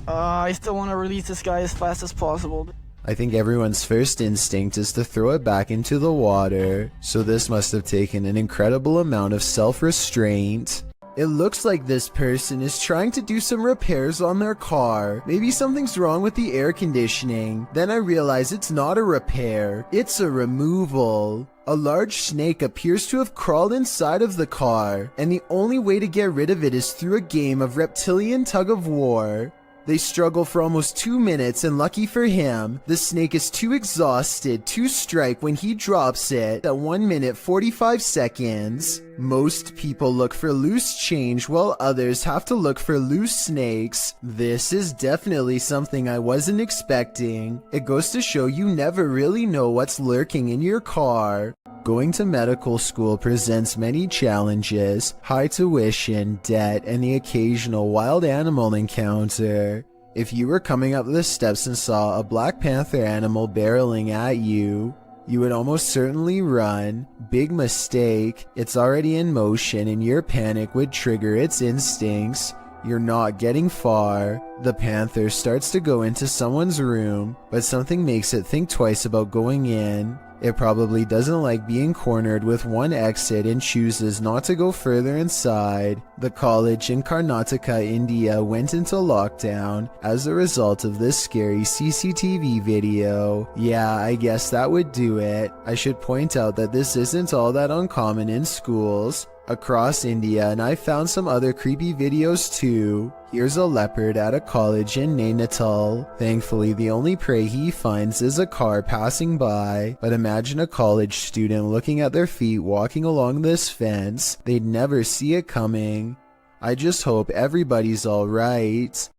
I still want to release this guy as fast as possible. I think everyone's first instinct is to throw it back into the water, so this must have taken an incredible amount of self-restraint. It looks like this person is trying to do some repairs on their car. Maybe something's wrong with the air conditioning. Then I realize it's not a repair, it's a removal. A large snake appears to have crawled inside of the car, and the only way to get rid of it is through a game of reptilian tug-of-war. They struggle for almost 2 minutes, and lucky for him, the snake is too exhausted to strike when he drops it at 1 minute 45 seconds. Most people look for loose change while others have to look for loose snakes. This is definitely something I wasn't expecting. It goes to show you never really know what's lurking in your car. Going to medical school presents many challenges: high tuition, debt, and the occasional wild animal encounter. If you were coming up the steps and saw a Black Panther animal barreling at you, you would almost certainly run. Big mistake. It's already in motion and your panic would trigger its instincts. You're not getting far. The panther starts to go into someone's room, but something makes it think twice about going in. It probably doesn't like being cornered with one exit and chooses not to go further inside. The college in Karnataka, India went into lockdown as a result of this scary CCTV video. Yeah, I guess that would do it. I should point out that this isn't all that uncommon in schools across India, and I found some other creepy videos too. Here's a leopard at a college in Nainital. Thankfully, the only prey he finds is a car passing by, but imagine a college student looking at their feet walking along this fence. They'd never see it coming. I just hope everybody's alright.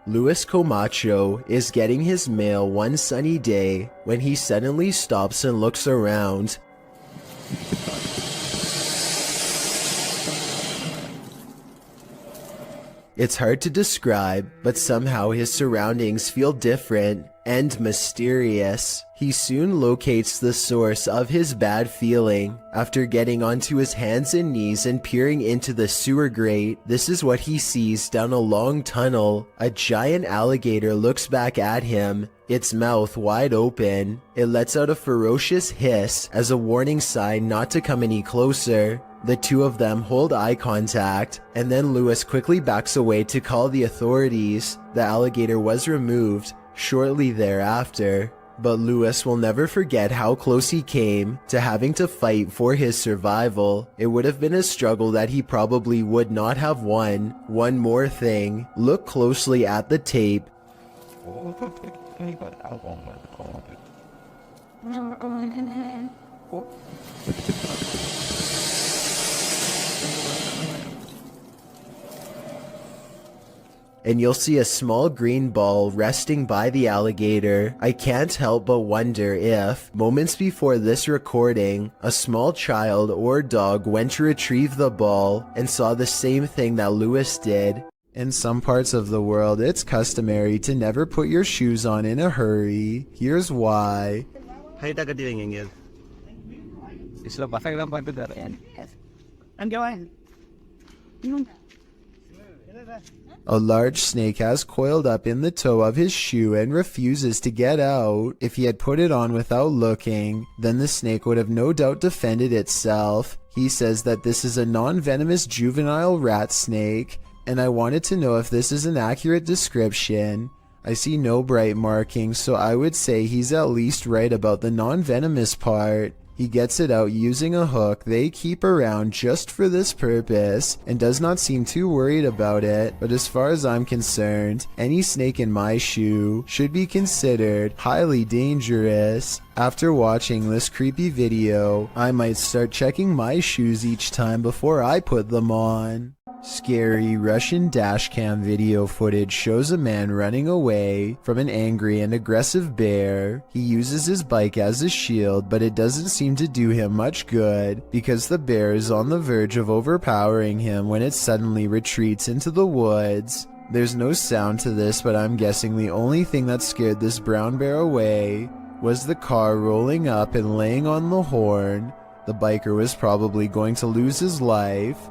Luis Camacho is getting his mail one sunny day when he suddenly stops and looks around. It's hard to describe, but somehow his surroundings feel different and mysterious. He soon locates the source of his bad feeling. After getting onto his hands and knees and peering into the sewer grate, this is what he sees down a long tunnel. A giant alligator looks back at him, its mouth wide open. It lets out a ferocious hiss as a warning sign not to come any closer. The two of them hold eye contact, and then Luis quickly backs away to call the authorities. The alligator was removed shortly thereafter, but Luis will never forget how close he came to having to fight for his survival. It would have been a struggle that he probably would not have won. One more thing, look closely at the tape. And you'll see a small green ball resting by the alligator. I can't help but wonder if, moments before this recording, a small child or dog went to retrieve the ball and saw the same thing that Luis did. In some parts of the world, it's customary to never put your shoes on in a hurry. Here's why. I'm going. A large snake has coiled up in the toe of his shoe and refuses to get out. If he had put it on without looking, then the snake would have no doubt defended itself. He says that this is a non-venomous juvenile rat snake, and I wanted to know if this is an accurate description. I see no bright markings, so I would say he's at least right about the non-venomous part. He gets it out using a hook they keep around just for this purpose and does not seem too worried about it, but as far as I'm concerned, any snake in my shoe should be considered highly dangerous. After watching this creepy video, I might start checking my shoes each time before I put them on. Scary Russian dashcam video footage shows a man running away from an angry and aggressive bear. He uses his bike as a shield, but it doesn't seem to do him much good because the bear is on the verge of overpowering him when it suddenly retreats into the woods. There's no sound to this, but I'm guessing the only thing that scared this brown bear away was the car rolling up and laying on the horn. The biker was probably going to lose his life.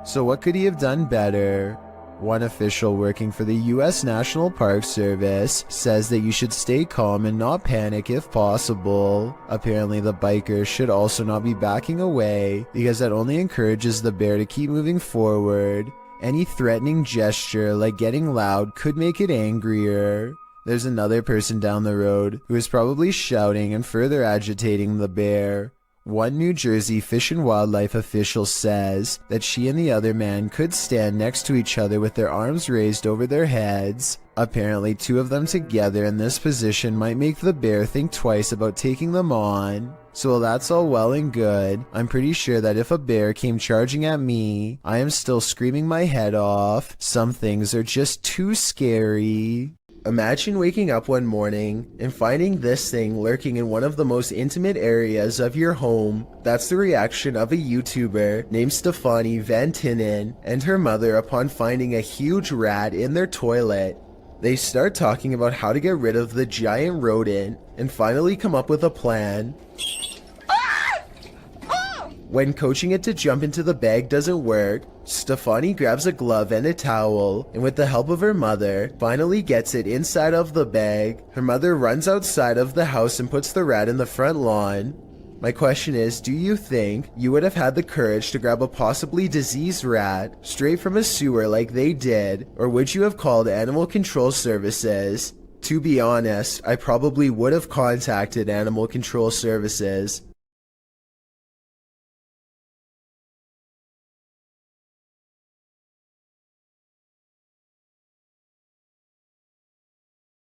So what could he have done better? One official working for the US National Park Service says that you should stay calm and not panic if possible. Apparently the biker should also not be backing away because that only encourages the bear to keep moving forward. Any threatening gesture like getting loud could make it angrier. There's another person down the road who is probably shouting and further agitating the bear. One New Jersey Fish and Wildlife official says that she and the other man could stand next to each other with their arms raised over their heads. Apparently, two of them together in this position might make the bear think twice about taking them on. So while that's all well and good, I'm pretty sure that if a bear came charging at me, I am still screaming my head off. Some things are just too scary. Imagine waking up one morning and finding this thing lurking in one of the most intimate areas of your home. That's the reaction of a YouTuber named Stefani Van Tinnen and her mother upon finding a huge rat in their toilet. They start talking about how to get rid of the giant rodent and finally come up with a plan. When coaching it to jump into the bag doesn't work, Stefani grabs a glove and a towel, and with the help of her mother, finally gets it inside of the bag. Her mother runs outside of the house and puts the rat in the front lawn. My question is, do you think you would have had the courage to grab a possibly diseased rat straight from a sewer like they did, or would you have called Animal Control Services? To be honest, I probably would have contacted Animal Control Services.